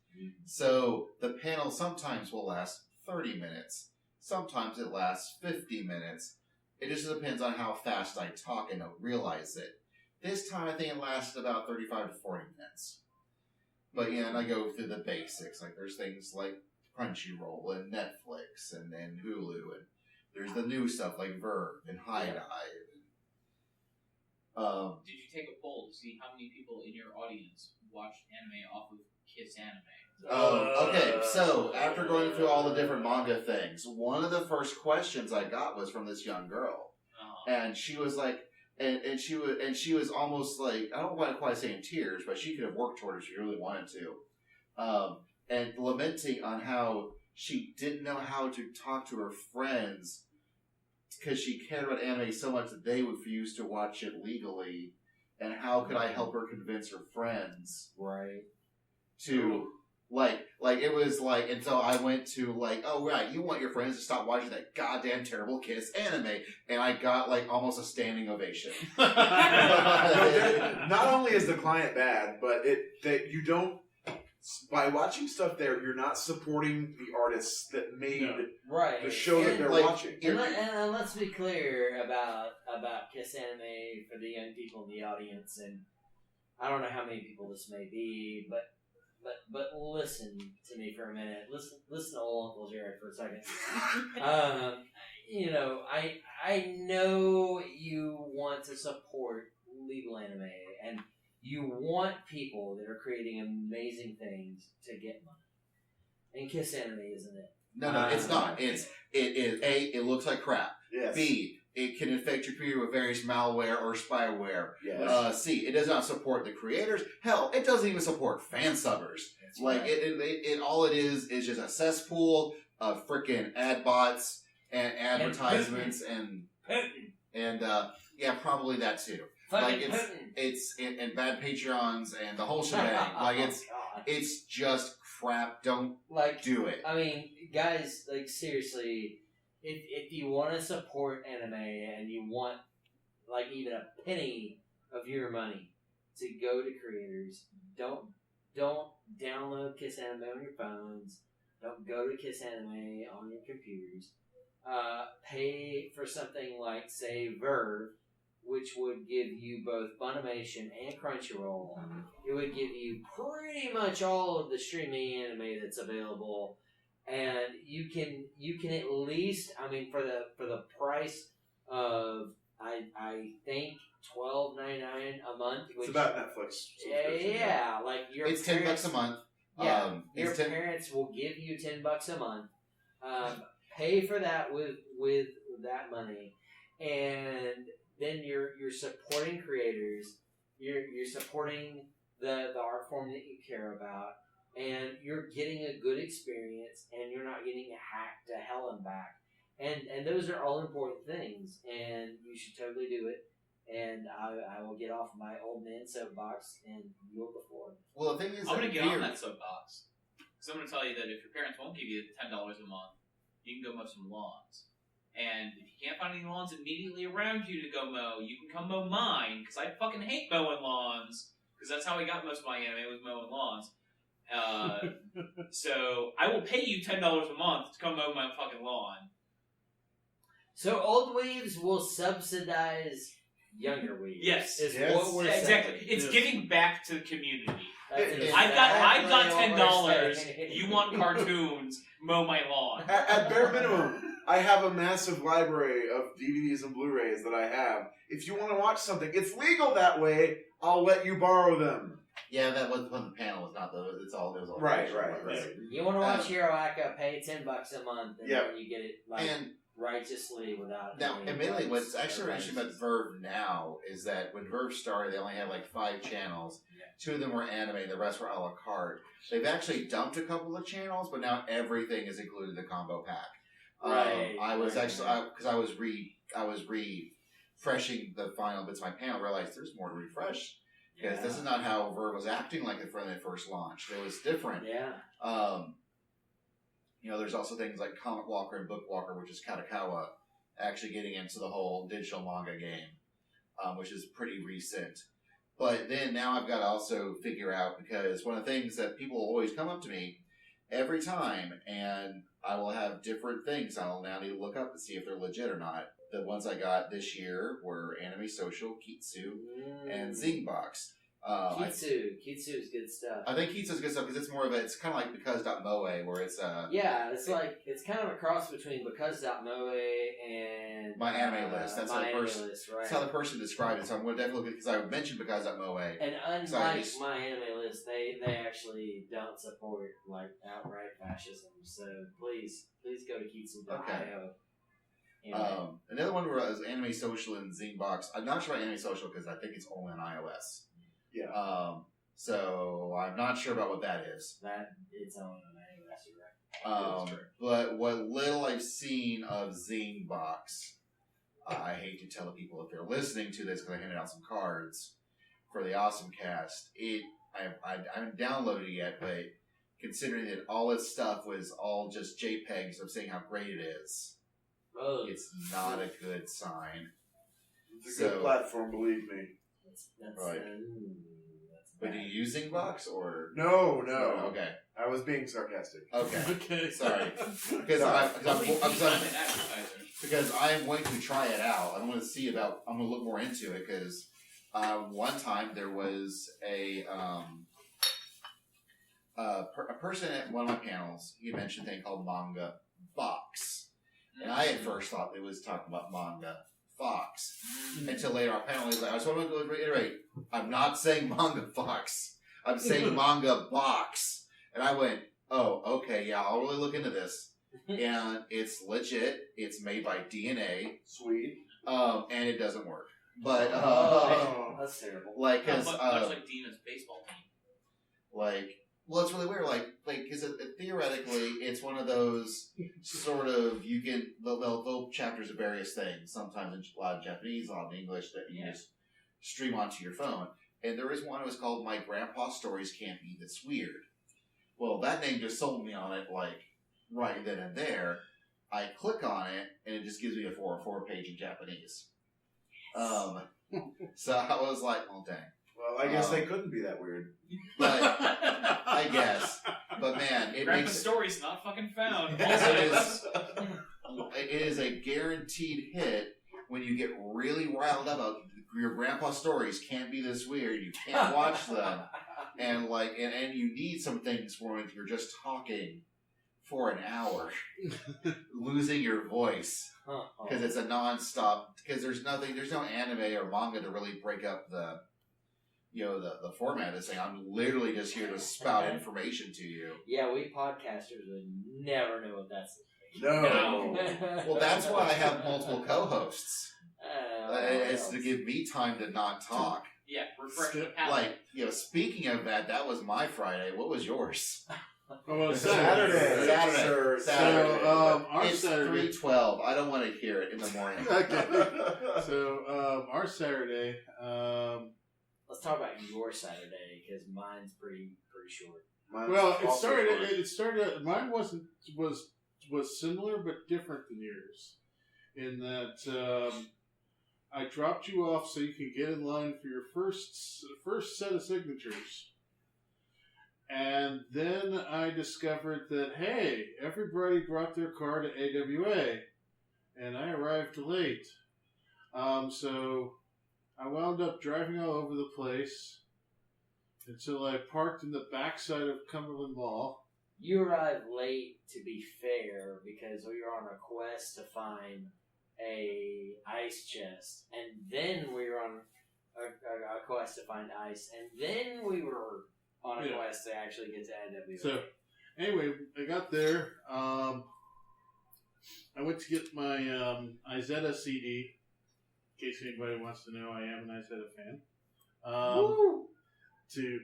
So the panel sometimes will last 30 minutes. Sometimes it lasts 50 minutes. It just depends on how fast I talk and don't realize it. This time I think it lasted about 35 to 40 minutes. But yeah, and I go through the basics. Like there's things like Crunchyroll and Netflix and then Hulu. And there's the new stuff like Verve and HiDive. Did you take a poll to see how many people in your audience watched anime off of Kiss Anime? Okay, so after going through all the different manga things, one of the first questions I got was from this young girl, and she was like, and she was almost like, I don't want to quite say in tears, but she could have worked toward it if she really wanted to, and lamenting on how she didn't know how to talk to her friends because she cared about anime so much that they refused to watch it legally, and how could I help her convince her friends, Right. to. Like it was like, and so I went to like, oh right, you want your friends to stop watching that goddamn terrible Kiss anime, and I got like almost a standing ovation. Not only is the client bad, but that you don't, by watching stuff there, you're not supporting the artists that made Right. the show that they're like, watching. And let's be clear about Kiss Anime for the young people in the audience, and I don't know how many people this may be, but listen to me for a minute. Listen to old Uncle Jared for a second. I know you want to support legal anime, and you want people that are creating amazing things to get money. And Kiss Anime isn't it? No, it's not. It looks like crap. Yes. B, it can infect your computer with various malware or spyware. Yes. C, it does not support the creators. Hell, it doesn't even support fan subbers. That's Like right. it all it is just a cesspool of frickin' ad bots and advertisements and probably that too. Fucking like Putin. It's and bad Patreons and the whole shebang. Like God. it's just crap. Don't Like, do it. I mean, guys, like seriously, if you want to support anime and you want like even a penny of your money to go to creators, don't download Kiss Anime on your phones. Don't go to Kiss Anime on your computers. Pay for something like, say, Verve, which would give you both Funimation and Crunchyroll. It would give you pretty much all of the streaming anime that's available, and you can at least, I mean, for the price of I think $12.99 a month. Which, It's about Netflix. yeah, like your It's parents, $10 a month. Yeah, your it's 10 parents will give you $10 a month. Pay for that with that money, and then you're supporting creators. You're supporting the art form that you care about, and you're getting a good experience, and you're not getting hacked to hell and back. And those are all important things, and you should totally do it. And I will get off my old man soapbox and yield the floor. Well, the thing is, I'm going to get here- on that soapbox. Because I'm going to tell you that if your parents won't give you $10 a month, you can go mow some lawns. And if you can't find any lawns immediately around you to go mow, you can come mow mine, because I fucking hate mowing lawns. Because that's how I got most of my anime, was mowing lawns. So I will pay you $10 a month to come mow my fucking lawn. So old weaves will subsidize younger weaves. Yes. Is Yes. what we're Exactly. saying. It's Yes. giving back to the community. That's I've got exactly what $10. we're saying. You want cartoons? Mow my lawn. At bare minimum, I have a massive library of DVDs and Blu-rays that I have. If you want to watch something, it's legal that way. I'll let you borrow them. Yeah, that was when the panel was not the. It's all. It was all Right. You want to watch Hero Aka, pay $10 a month, and Yep. then you get it like And righteously without. now, any admittedly, rights what's or actually interesting about rights. Verve now is that when Verve started, they only had like 5 channels. Yeah. 2 of them were anime, the rest were a la carte. They've actually dumped a couple of channels, but now everything is included in the combo pack. Right, I was right, actually because I was refreshing the final bits of my panel. Realized there's more to refresh because this is not how Verve was acting like it when they first launched. It was different. Yeah. There's also things like Comic Walker and Book Walker, which is Katakawa, actually getting into the whole digital manga game, which is pretty recent. But then now I've got to also figure out, because one of the things that people always come up to me every time, and I will have different things I'll now need to look up to see if they're legit or not. The ones I got this year were Anime Social, Kitsu, and Zingbox. Kitsu is good stuff. I think Kitsu's good stuff because it's more of it's kind of like because.moe, where it's Yeah, it's kind of a cross between because.moe and My Anime List. That's how the person- List, right? that's how the person described it. So I'm going to definitely look because I mentioned because.moe. And So I unlike just- My Anime List, they actually don't support like outright fascism. So please go to kitsu.io. Okay. Anyway. Another one was Anime Social and Zingbox. I'm not sure about Anime Social because I think it's only on iOS. Yeah. So I'm not sure about what that is. That it's on iOS, you're right. That's true. But what little I've seen of Zingbox, I hate to tell the people if they're listening to this because I handed out some cards for the OSMcast. I haven't downloaded it yet, but considering that all its stuff was all just JPEGs of saying how great it is, Oh, it's not a good sign. It's a good So- platform, believe me. that's Right. that's But do bad. you use Zingbox or No. Okay, I was being sarcastic. okay. Okay. Sorry. Because because I'm going to try it out. I'm going to see about. I'm going to look more into it because one time there was a person at one of my panels. He mentioned a thing called Manga Box, and I at first thought it was talking about Manga Fox until later our panel was like, I just want to reiterate, I'm not saying Manga Fox. I'm saying Manga Box, and I went, oh, okay, yeah, I'll really look into this. And it's legit. It's made by DNA, Sweet. and it doesn't work. But Oh, that's terrible. like, Yeah, cause much like Dina's baseball team. like, well, it's really weird. Like, because theoretically, it's one of those sort of you can they'll chapters of various things. Sometimes in a lot of Japanese, a lot of English that you just stream onto your phone. And there is one that was called "My Grandpa's Stories Can't Be This Weird." Well, that name just sold me on it, like right then and there. I click on it, and it just gives me a 404 page in Japanese. So I was like, "Oh dang!" Well, I guess they couldn't be that weird. But I guess. But man, it Grandpa's makes story's not fucking found. it is a guaranteed hit when you get really riled up about your grandpa's stories can't be this weird. You can't watch them, and you need some things for when you're just talking for an hour, losing your voice because it's a nonstop. Because there's no anime or manga to really break up the format of this thing. I'm literally just here to spout information to you. Yeah, we podcasters would never know what that's. No. Well, that's why I have multiple co-hosts. It's to give me time to not talk. Yeah, refresh the palate. Speaking of that was my Friday. What was yours? Oh, Saturday. Saturday. So, our it's Saturday. 3:12. I don't want to hear it in the morning. Okay. So, our Saturday. Let's talk about your Saturday because mine's pretty short. Well, it started. Mine was similar but different than yours, in that I dropped you off so you can get in line for your first set of signatures, and then I discovered that hey, everybody brought their car to AWA, and I arrived late. So I wound up driving all over the place until I parked in the backside of Cumberland Mall. You arrived late, to be fair, because we were on a quest to find a ice chest, and then we were on a quest to find ice, and then we were on a quest to actually get to AWA. So, anyway, I got there. I went to get my Izetta CD. In case anybody wants to know, I am an Izetta fan. To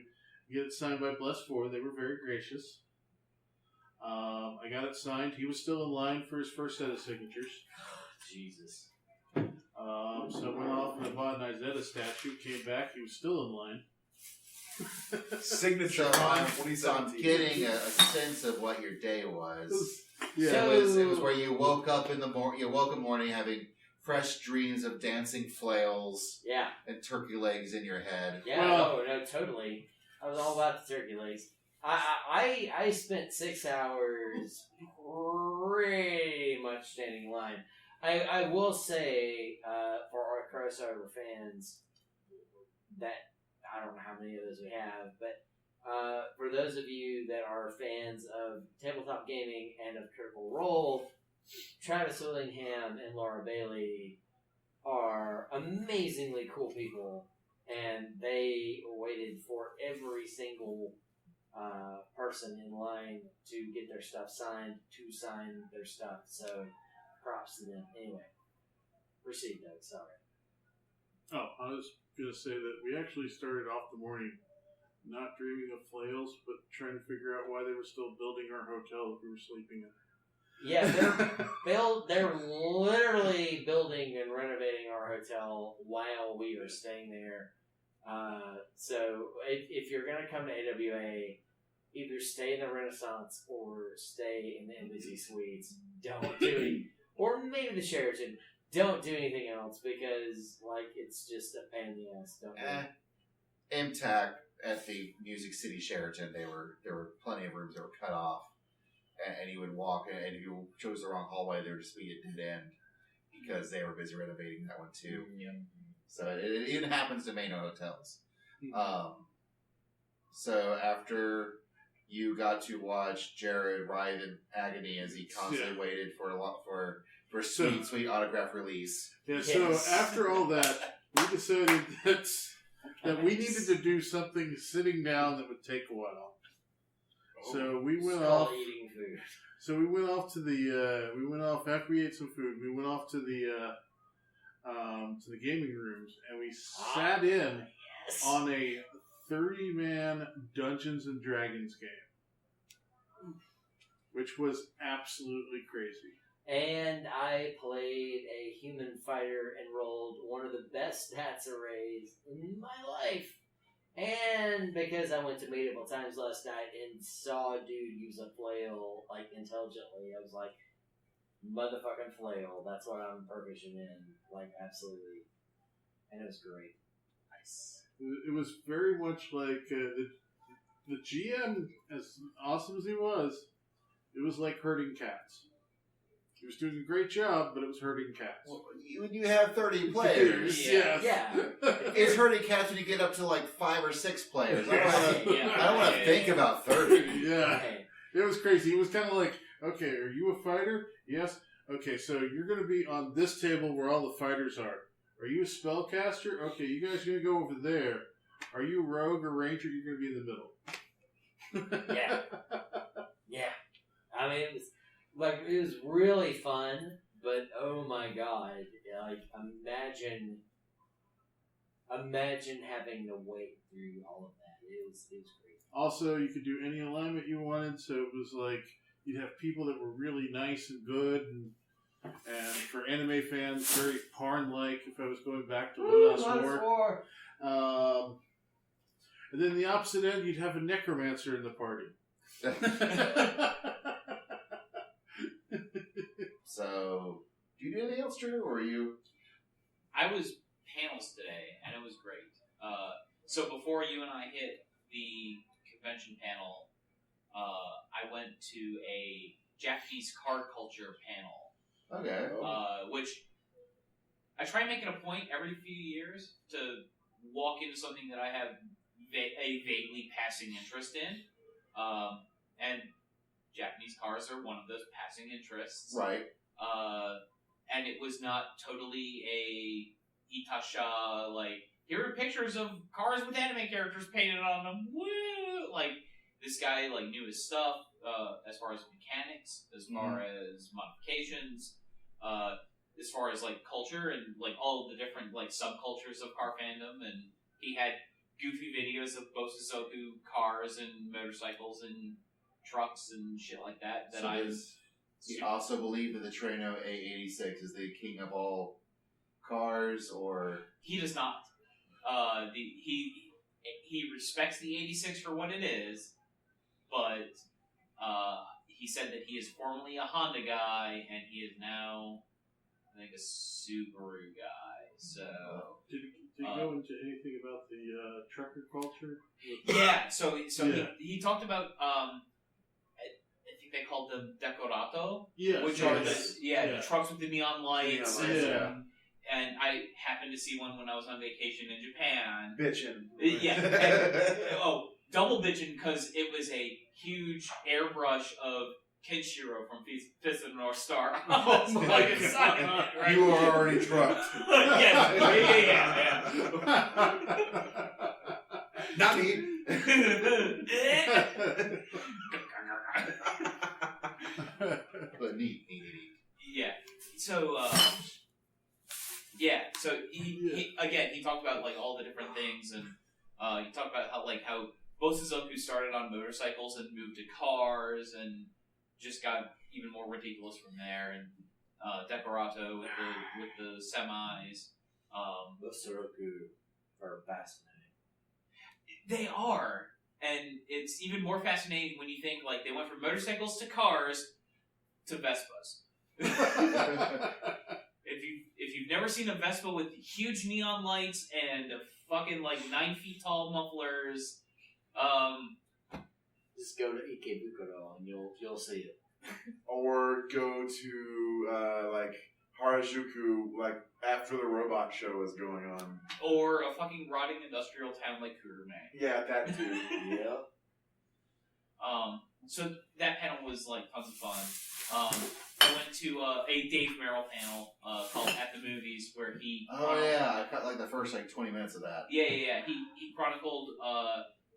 get it signed by Bless 4, they were very gracious. I got it signed. He was still in line for his first set of signatures. Jesus. So I went off and I bought an Izetta statue. Came back. He was still in line. Signature So on I'm 2017. getting a sense of what your day was. Yeah. It was where you woke up in the morning. You woke up morning having fresh dreams of dancing flails Yeah. and turkey legs in your head. Yeah, Well- no, totally. I was all about the turkey legs. I spent 6 hours pretty much standing in line. I will say, for our crossover fans, that I don't know how many of those we have, but for those of you that are fans of tabletop gaming and of Critical Role, Travis Willingham and Laura Bailey are amazingly cool people, and they waited for every single person in line to get their stuff signed, to sign their stuff, so props to them. Anyway, proceed, Doug, sorry. Oh, I was going to say that we actually started off the morning not dreaming of flails, but trying to figure out why they were still building our hotel that we were sleeping in. Yeah, they're literally building and renovating our hotel while we are staying there. So if you're going to come to AWA, either stay in the Renaissance or stay in the Embassy Suites. Don't do it. Or maybe the Sheraton. Don't do anything else because, it's just a pain in the ass. Don't do it. MTAC at the Music City Sheraton, there were plenty of rooms that were cut off. And you would walk, and if you chose the wrong hallway, there would just be a dead end because they were busy renovating that one too. Yeah. So it even happens to Maino hotels. So after you got to watch Jared writhe in agony as he constantly waited for sweet autograph release. Yeah, Yes. so after all that, we decided that we needed to do something sitting down that would take a while. So we went Skull off. eating food. So we went off to the. We went off after we ate some food. We went off to the gaming rooms, and we sat in Yes. on a 30-man Dungeons and Dragons game, which was absolutely crazy. And I played a human fighter and rolled one of the best stats arrays in my life. And because I went to Medieval Times last night and saw a dude use a flail, intelligently, I was like, motherfucking flail, that's what I'm proficient in. Absolutely. And it was great. Nice. It was very much like the GM, as awesome as he was, it was like herding cats. He was doing a great job, but it was hurting cats. Well, when you have 30 players, Yeah. it's hurting cats when you get up to like 5 or 6 players. I don't want to Yeah. think about 30. Yeah. Okay. It was crazy. It was kind of like, okay, are you a fighter? Yes. Okay, so you're going to be on this table where all the fighters are. Are you a spellcaster? Okay, you guys are going to go over there. Are you rogue or ranger? You're going to be in the middle. Yeah. Yeah. I mean, it was really fun, but oh my god, like imagine having to wait through all of that. It was great. Also, you could do any alignment you wanted, so it was like you'd have people that were really nice and good, and for anime fans, very Parn-like. If I was going back to Lotus War. And then the opposite end, you'd have a necromancer in the party. So, do you do anything else, Drew, or are you? I was panels today, and it was great. So before you and I hit the convention panel, I went to a Japanese card culture panel, Okay. which I try and make it a point every few years to walk into something that I have a vaguely passing interest in, and Japanese cards are one of those passing interests. Right. And it was not totally a Itasha, like, here are pictures of cars with anime characters painted on them. Woo! Like, this guy, like, knew his stuff, as far as mechanics, as far as modifications, as far as, like, culture and, like, all the different, like, subcultures of car fandom. And he had goofy videos of Bosuzoku cars and motorcycles and trucks and shit like that. So does he also believe that the Treno A86 is the king of all cars, or He does not. He respects the 86 for what it is, but he said that he is formerly a Honda guy, and he is now, I think, a Subaru guy. So Did he go into anything about the trucker culture? yeah, so Yeah. He talked about I think they called them decorato, Yes. which are the trucks with the neon lights. Neon lights, yeah. And I happened to see one when I was on vacation in Japan. Bitchin'. Yeah. And, double bitchin' because it was a huge airbrush of Kenshiro from Fist of the North Star. Oh It's my fucking God. solid, right? You are already trucked. yeah. Not me. but neat. Yeah. So, so he talked about like all the different things, and he talked about how Bosuzoku started on motorcycles and moved to cars, and just got even more ridiculous from there. And Decorato with the semis. Bosuzoku are fascinating. They are, and it's even more fascinating when you think like they went from motorcycles to cars to Vespas. If you've never seen a Vespa with huge neon lights and fucking like 9 feet tall mufflers, Just go to Ikebukuro and you'll see it. Or go to like Harajuku, like after the robot show is going on. or a fucking rotting industrial town like Kurume. Yeah, that too. Yeah. So that panel was like tons of fun. I went to a Dave Merrill panel called At the Movies, where he I caught like the first like 20 minutes of that. He chronicled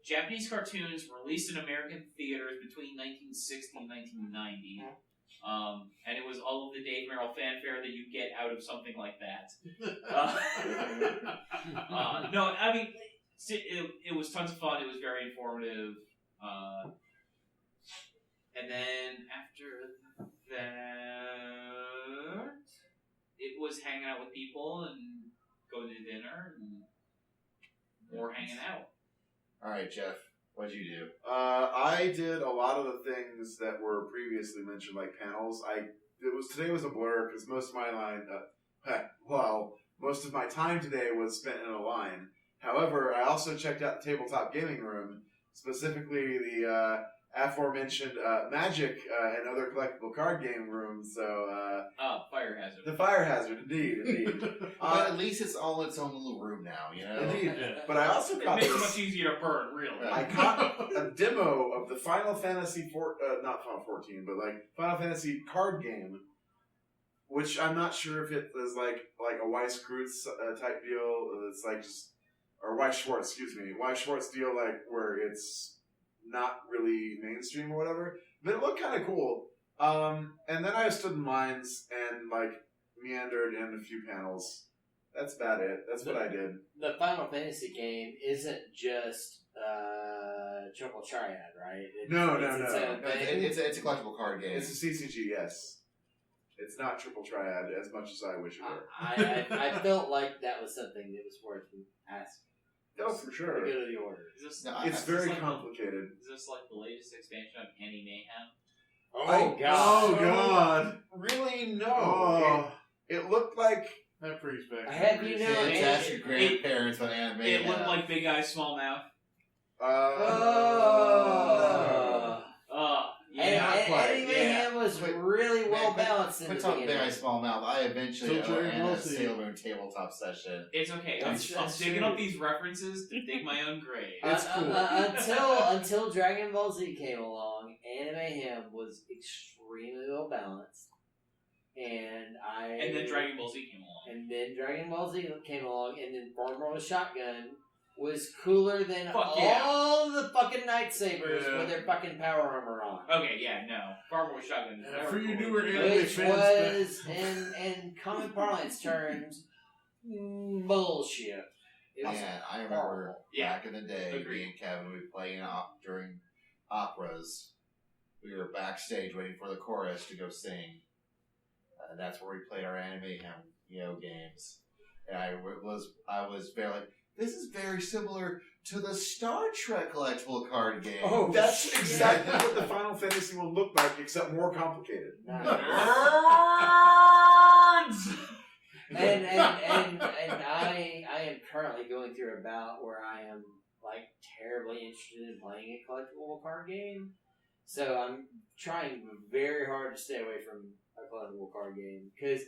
Japanese cartoons released in American theaters between 1960 and 1990. And it was all of the Dave Merrill fanfare that you get out of something like that. No, I mean, it was tons of fun. It was very informative. And then after that, it was hanging out with people and going to dinner and more hanging out. All right, Jeff, what'd you do? I did a lot of the things that were previously mentioned, like panels. Today was a blur because most of my time today was spent in a line. However, I also checked out the tabletop gaming room, specifically the aforementioned Magic and other collectible card game rooms. So Fire hazard. the fire hazard, indeed. But at least it's all its own little room now, you know? Indeed. Yeah. But I also It caught makes it this. much easier to burn, really. I caught a demo of the Final Fantasy not Final 14, but like Final Fantasy card game, which I'm not sure if it is like a Weiss Kreutz type deal. It's like just or Weiss Schwartz, excuse me, Weiss Schwartz deal, like where it's not really mainstream or whatever. But it looked kind of cool. And then I stood in lines and like meandered in a few panels. That's about it. That's what I did. The Final Fantasy game isn't just Triple Triad, right? No. It's its own thing. It's a collectible card game. It's a CCG, yes. It's not Triple Triad as much as I wish it were. I felt like that was something that was worth asking. Oh, for sure. Go to the order. Is this, No, It's is very this like complicated. Is this like the latest expansion of Any Mayhem? Oh, Oh God! Really? No. Oh, It looked like that brings back. Have you Yeah, know it's it- ask your grandparents what anime It looked have. like Big Eye, Small Mouth. And not quite, Eddie Mayhem was Quit- really well quit- balanced in Quit the talking beginning. Big Eye Small Mouth. I eventually Till Dragon ran Ball a Z. Sailor Moon tabletop session. It's okay. That's I'm digging true. up these references to dig my own grave. It's cool. Until Dragon Ball Z came along, Anime Mayhem was extremely well balanced, and And then Dragon Ball Z came along. And then Dragon Ball Z came along, and then Farmer Shotgun was cooler than Fuck yeah. all the fucking lightsabers Yeah. with their fucking power armor on. Okay, yeah, no. Far more shotgun. is never For you cool. newer anime Which fans, was, in common parlance terms, bullshit. It was And I remember horrible. Yeah. back in the day, Agreed. me and Kevin would be playing during operas. We were backstage waiting for the chorus to go sing. And that's where we played our anime games. And I was very like, this is very similar to the Star Trek collectible card game. Oh, that's exactly what the Final Fantasy one looked like, except more complicated. And I am currently going through a bout where I am like terribly interested in playing a collectible card game. So I'm trying very hard to stay away from a collectible card game because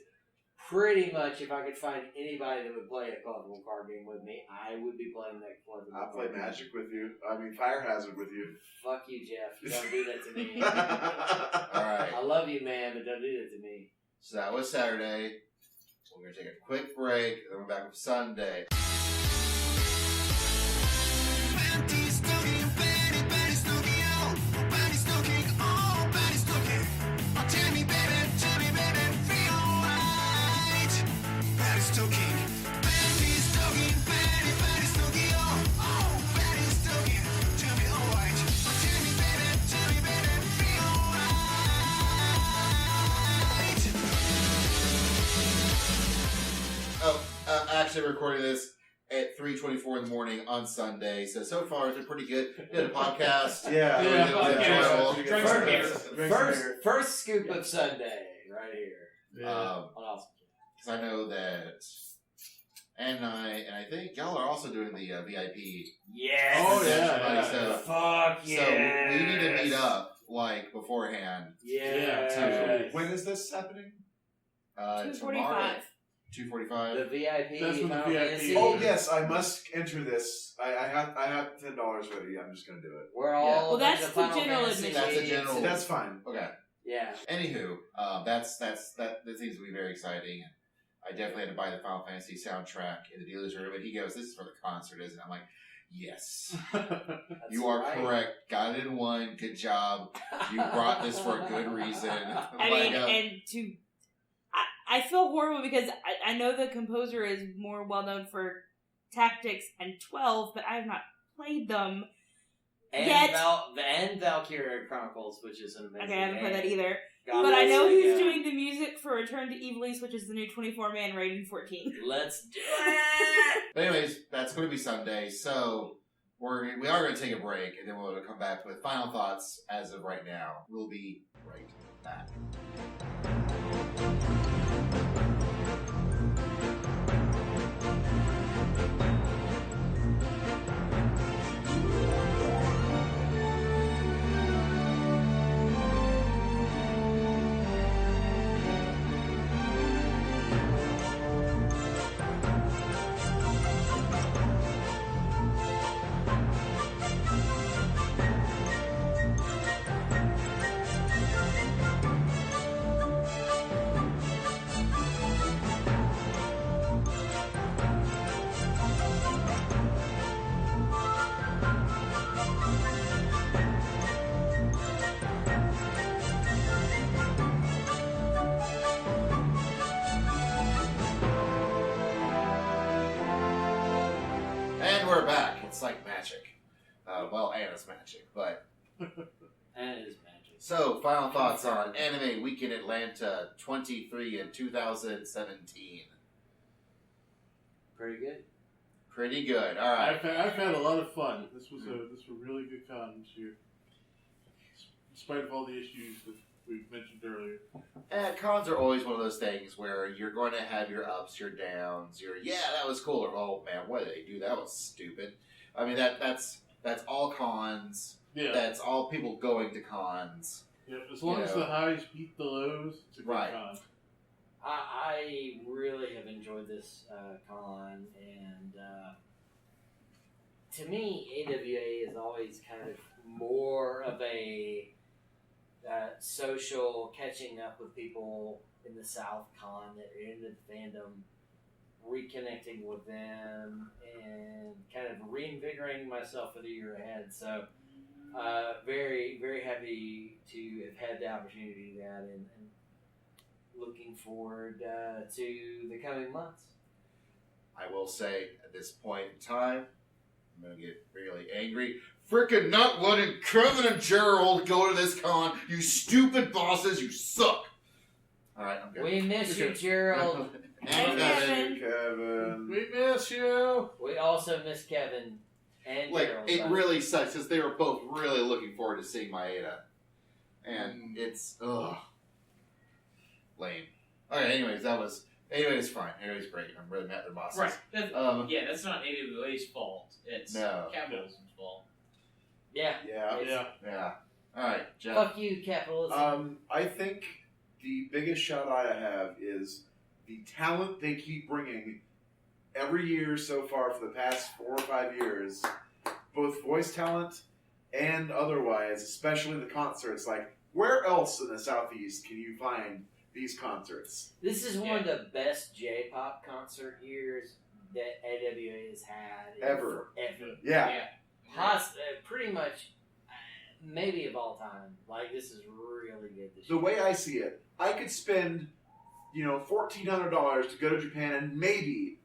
pretty much if I could find anybody that would play a collectible card game with me, I would be playing that collectible I'll card play game. Magic with you. I mean, Fire Hazard with you. Fuck you, Jeff. You don't do that to me. Alright. I love you, man, but don't do that to me. So that was Saturday. We're going to take a quick break, and then we're back with Sunday. Actually recording this at 3:24 in the morning on Sunday. So far it's been pretty good. Did a podcast. Yeah. It was enjoyable. Drink some beer. First scoop of Sunday, right here. yeah. On Awesome. Because I know that and I think y'all are also doing the VIP. Yes. Oh, That's yeah, everybody, yeah. So, Fuck yes. so we need to meet up like beforehand. Yes. Yeah. When is this happening? 2:45. 2:45. The VIP. That's when the Final VIP Fantasy. Oh yes, I must enter this. I have $10 ready. I'm just gonna do it. We're all. Yeah. Well, that's the the Final general Fantasy admission. That's the kids. general- That's fine. Okay. Yeah. Anywho, that seems to be very exciting. I definitely had to buy the Final Fantasy soundtrack in the dealer's room, and he goes, "This is for the concert, isn't it?" I'm like, "Yes, That's you are right. correct. Got it in one. Good job. You brought this for a good reason." I Like, mean, and I feel horrible because I know the composer is more well known for Tactics and 12, but I have not played them. And, Yet- and Valkyria Chronicles, which is an amazing Okay, I haven't played that game. either. God But I bless know you, he's yeah. doing the music for Return to Evil East, which is the new 24-man Raiden 14. Let's do it! But anyways, that's going to be Sunday. So we are going to take a break, and then we'll come back with final thoughts. As of right now, we'll be right back. It's like magic. Well, Anna's magic, but. That is magic. So, final thoughts on Anime Week in Atlanta 23 in 2017. Pretty good. Pretty good. All right. I've had a lot of fun. This was a really good con this year, in spite of all the issues that we mentioned earlier. Cons are always one of those things where you're going to have your ups, your downs, that was cool, or oh man, what did they do? That was stupid. I mean that's all cons. Yeah. That's all people going to cons. Yeah. As long as the highs beat the lows, it's a good con. I really have enjoyed this con, and to me, AWA is always kind of more of a social catching up with people in the South con that are in the fandom, reconnecting with them, and kind of reinvigorating myself for the year ahead. So, very, very happy to have had the opportunity to do that, and looking forward to the coming months. I will say, at this point in time, I'm going to get really angry. Frickin' not letting Kevin and Gerald go to this con. You stupid bosses, you suck. Alright, I'm good. We miss you, Gerald. And Kevin. Kevin. We miss you. We also miss Kevin and Like, Gerald. it really sucks because they were both really looking forward to seeing Maeda. And it's, lame. Okay, anyways, anyways, fine. Anyways, great. I'm really mad at their bosses. Right. That's not AWA's fault. It's No. capitalism's fault. Yeah. Yeah. Yeah. Alright, Jeff. Fuck you, capitalism. I think the biggest shout out I have is the talent they keep bringing every year so far for the past 4 or 5 years, both voice talent and otherwise, especially the concerts. Like, where else in the Southeast can you find these concerts? This is one of the best J-pop concert years that AWA has had Ever. Ever. Yeah. Pretty much, maybe of all time. Like, this is really good this The year. way I see it, I could spend, $1,400 to go to Japan and maybe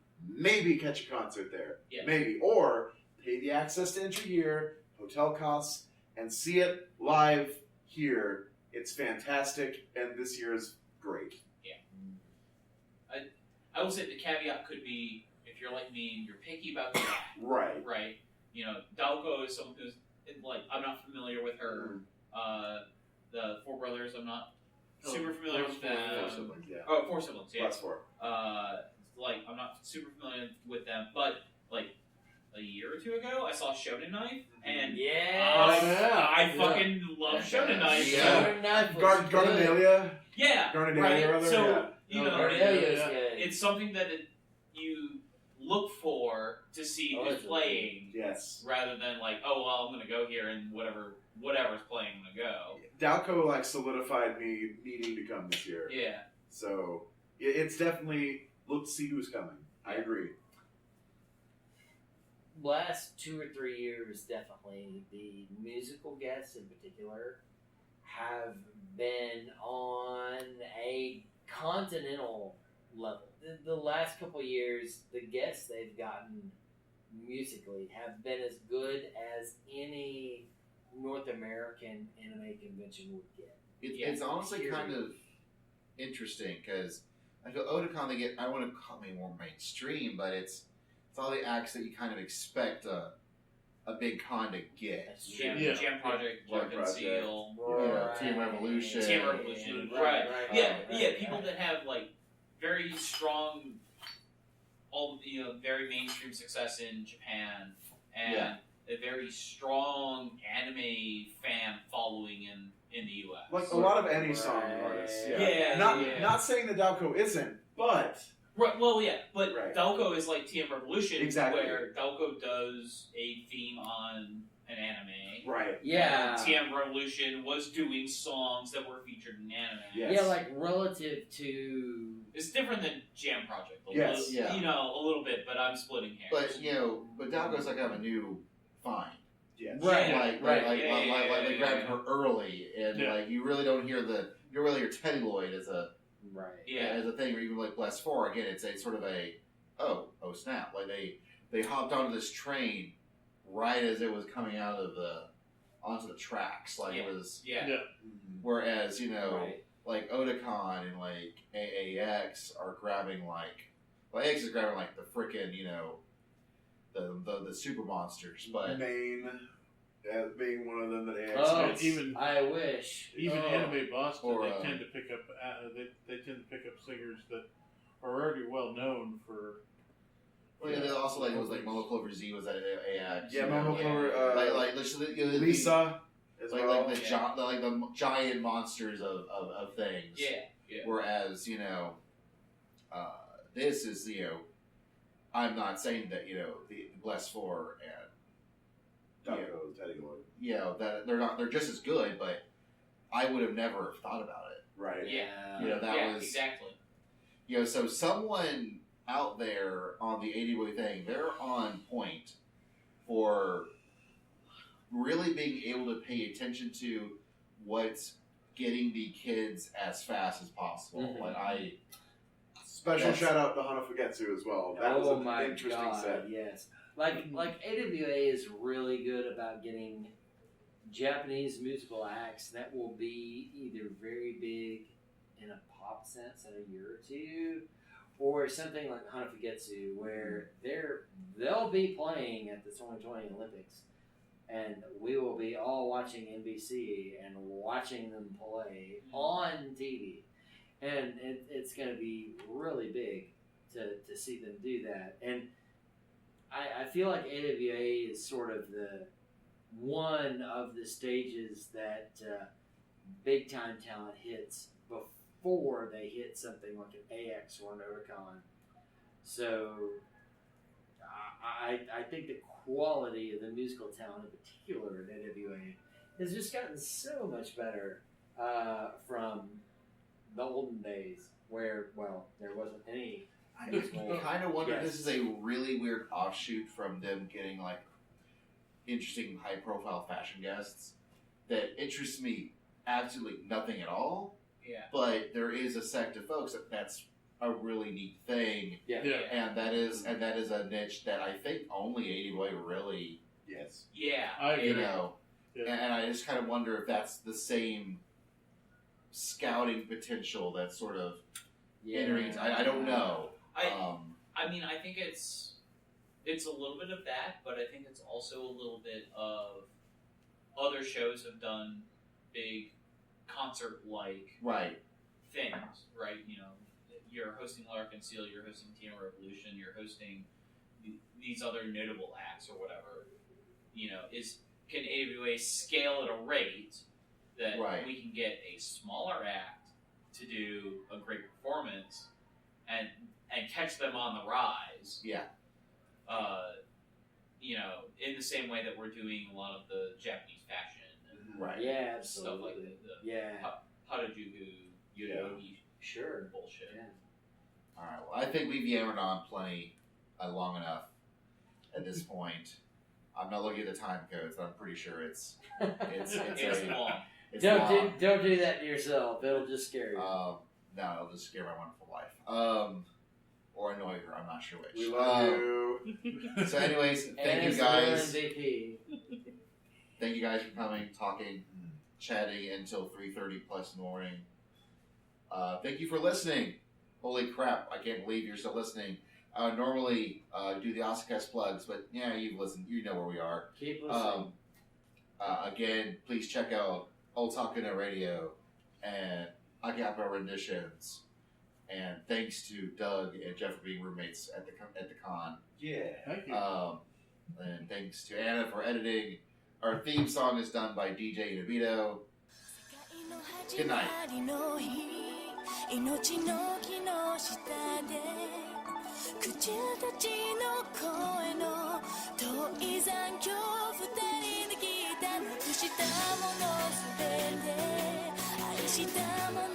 catch a concert there. Yeah. Maybe. Or pay the access to entry here, hotel costs, and see it live here. It's fantastic, and this year is great. I will say the caveat could be, if you're like me and you're picky about that, Right. right? Dalko is someone who's, I'm not familiar with her. The Four Brothers, I'm not super familiar with them. 4 siblings, yeah. Oh, 4 siblings, yeah. Plus 4. I'm not super familiar with them, but a year or two ago, I saw Shonen Knife, and I fucking love Shonen Knife. Yeah. Shonen Knife was good. Gardenalia? Yeah, Gardenalia, right. rather? So Yeah. Gardenia's good. it's something that you look for to see Oh, who's it's playing, Yes. rather than I'm gonna go here and whatever's playing, I'm gonna go. Dalko, solidified me needing to come this year. Yeah. So, it's definitely, look to see who's coming. I agree. Last 2 or 3 years, definitely, the musical guests in particular have been on a continental level. The last couple of years, the guests they've gotten musically have been as good as any North American anime convention would get. It's honestly kind of interesting because I feel Otakon I want to call it more mainstream, but it's all the acts that you kind of expect a big con to get. That's Jam, Yeah. Jam Project, Jam Jump and Project. Seal. Team Revolution. Team Revolution, Right, right. right, Yeah, right, yeah, right, people right. that have very strong, very mainstream success in Japan, and Yeah. a very strong anime fan following in the U.S. Like a lot of any song Right. artists. Yeah, Not yeah. not saying that Dalko isn't, but Right, well, yeah, but Right. Dalko is like TM Revolution, Exactly. where Dalko does a theme on an anime. right. Yeah. And TM Revolution was doing songs that were featured in anime. Yes. Yeah, like relative to. It's different than Jam Project. Yes. Yeah. A little bit, but I'm splitting hairs. But Dalgo's kind of a new find. Yes. Right. They grabbed her early, and you really don't hear your Teddy Lloyd as a Right. as a thing, or even Blast 4. Again, it's a sort of oh snap! Like they hopped onto this train right as it was coming out of onto the tracks. Like it was. Yeah. Whereas Right. like Otakon and like AAX are grabbing AX is grabbing like the frickin' the super monsters, but Main as being one of them that AX Oh, hits. even I wish. Anime Boston, Or, they tend to pick up they tend to pick up singers that are already well known for. well, yeah, also like it was like Momo Clover Z was at AX. Yeah, you know, Momo Clover, like Lisa as like well. the giant monsters of things. Yeah. Whereas this is I'm not saying that the Blessed Four and Taco, Teddy Lloyd. that they're just as good, but I would have never thought about it. Right. Yeah. That was exactly. so someone out there on the 80 boy thing, they're on point for really being able to pay attention to what's getting the kids as fast as possible. Mhm. Like Special Yes. shout out to Hana Fugetsu as well. That was an my interesting God, set. yes. Like AWA is really good about getting Japanese musical acts that will be either very big in a pop sense in a year or two, or something like Hanafugetsu where they'll be playing at the 2020 Olympics, and we will be all watching NBC and watching them play on TV, and it's going to be really big to see them do that. And I feel like AWA is sort of the one of the stages that big time talent hits before they hit something like an AX or an Otakon. So I think the quality of the musical talent in particular at AWA has just gotten so much better from the olden days where, well, there wasn't any. I kind of wonder if Yes. this is a really weird offshoot from them getting like interesting high profile fashion guests that interests me absolutely nothing at all. Yeah. But there is a sect of folks that's a really neat thing, Yeah. and that is a niche that I think only 80 Boy really, Yes. Yeah. I agree. Yeah. Yeah. And I just kind of wonder if that's the same scouting potential that's sort of entering. I don't know. I mean, I think it's a little bit of that, but I think it's also a little bit of other shows have done big concert-like Right. things, right? You're hosting Lark and Seal, you're hosting Team Revolution, you're hosting these other notable acts or whatever. Can AWA scale at a rate that Right. we can get a smaller act to do a great performance and catch them on the rise? Yeah. In the same way that we're doing a lot of the Japanese fashion and Right. Yeah, stuff like absolutely. that. Yeah, Harajuku, Yodogi sure. bullshit. Yeah. All right. Well, I think we've yammered on plenty long enough at this point. I'm not looking at the time codes, but I'm pretty sure it's It's long. it's long. Don't do that to yourself. It'll just scare you. No, it'll just scare my wonderful wife. Or annoy her. I'm not sure which. We love you. So, anyways, And thank you it's the guys. MVP. Thank you guys for coming, talking, chatting until 3:30 plus in the morning. Thank you for listening. Holy crap! I can't believe you're still listening. I would normally do the OSMcast plugs, but yeah, you've listened. You know where we are. Keep listening. Again, please check out Oldtaku Radio and Akihabara Renditions. And thanks to Doug and Jeff for being roommates at the con. Yeah. Thank you. And thanks to Anna for editing. Our theme song is done by DJ Nabito. Good night. 命の木の下で口たちの声の遠い残響二人で聞いたなくしたものすべて愛したもの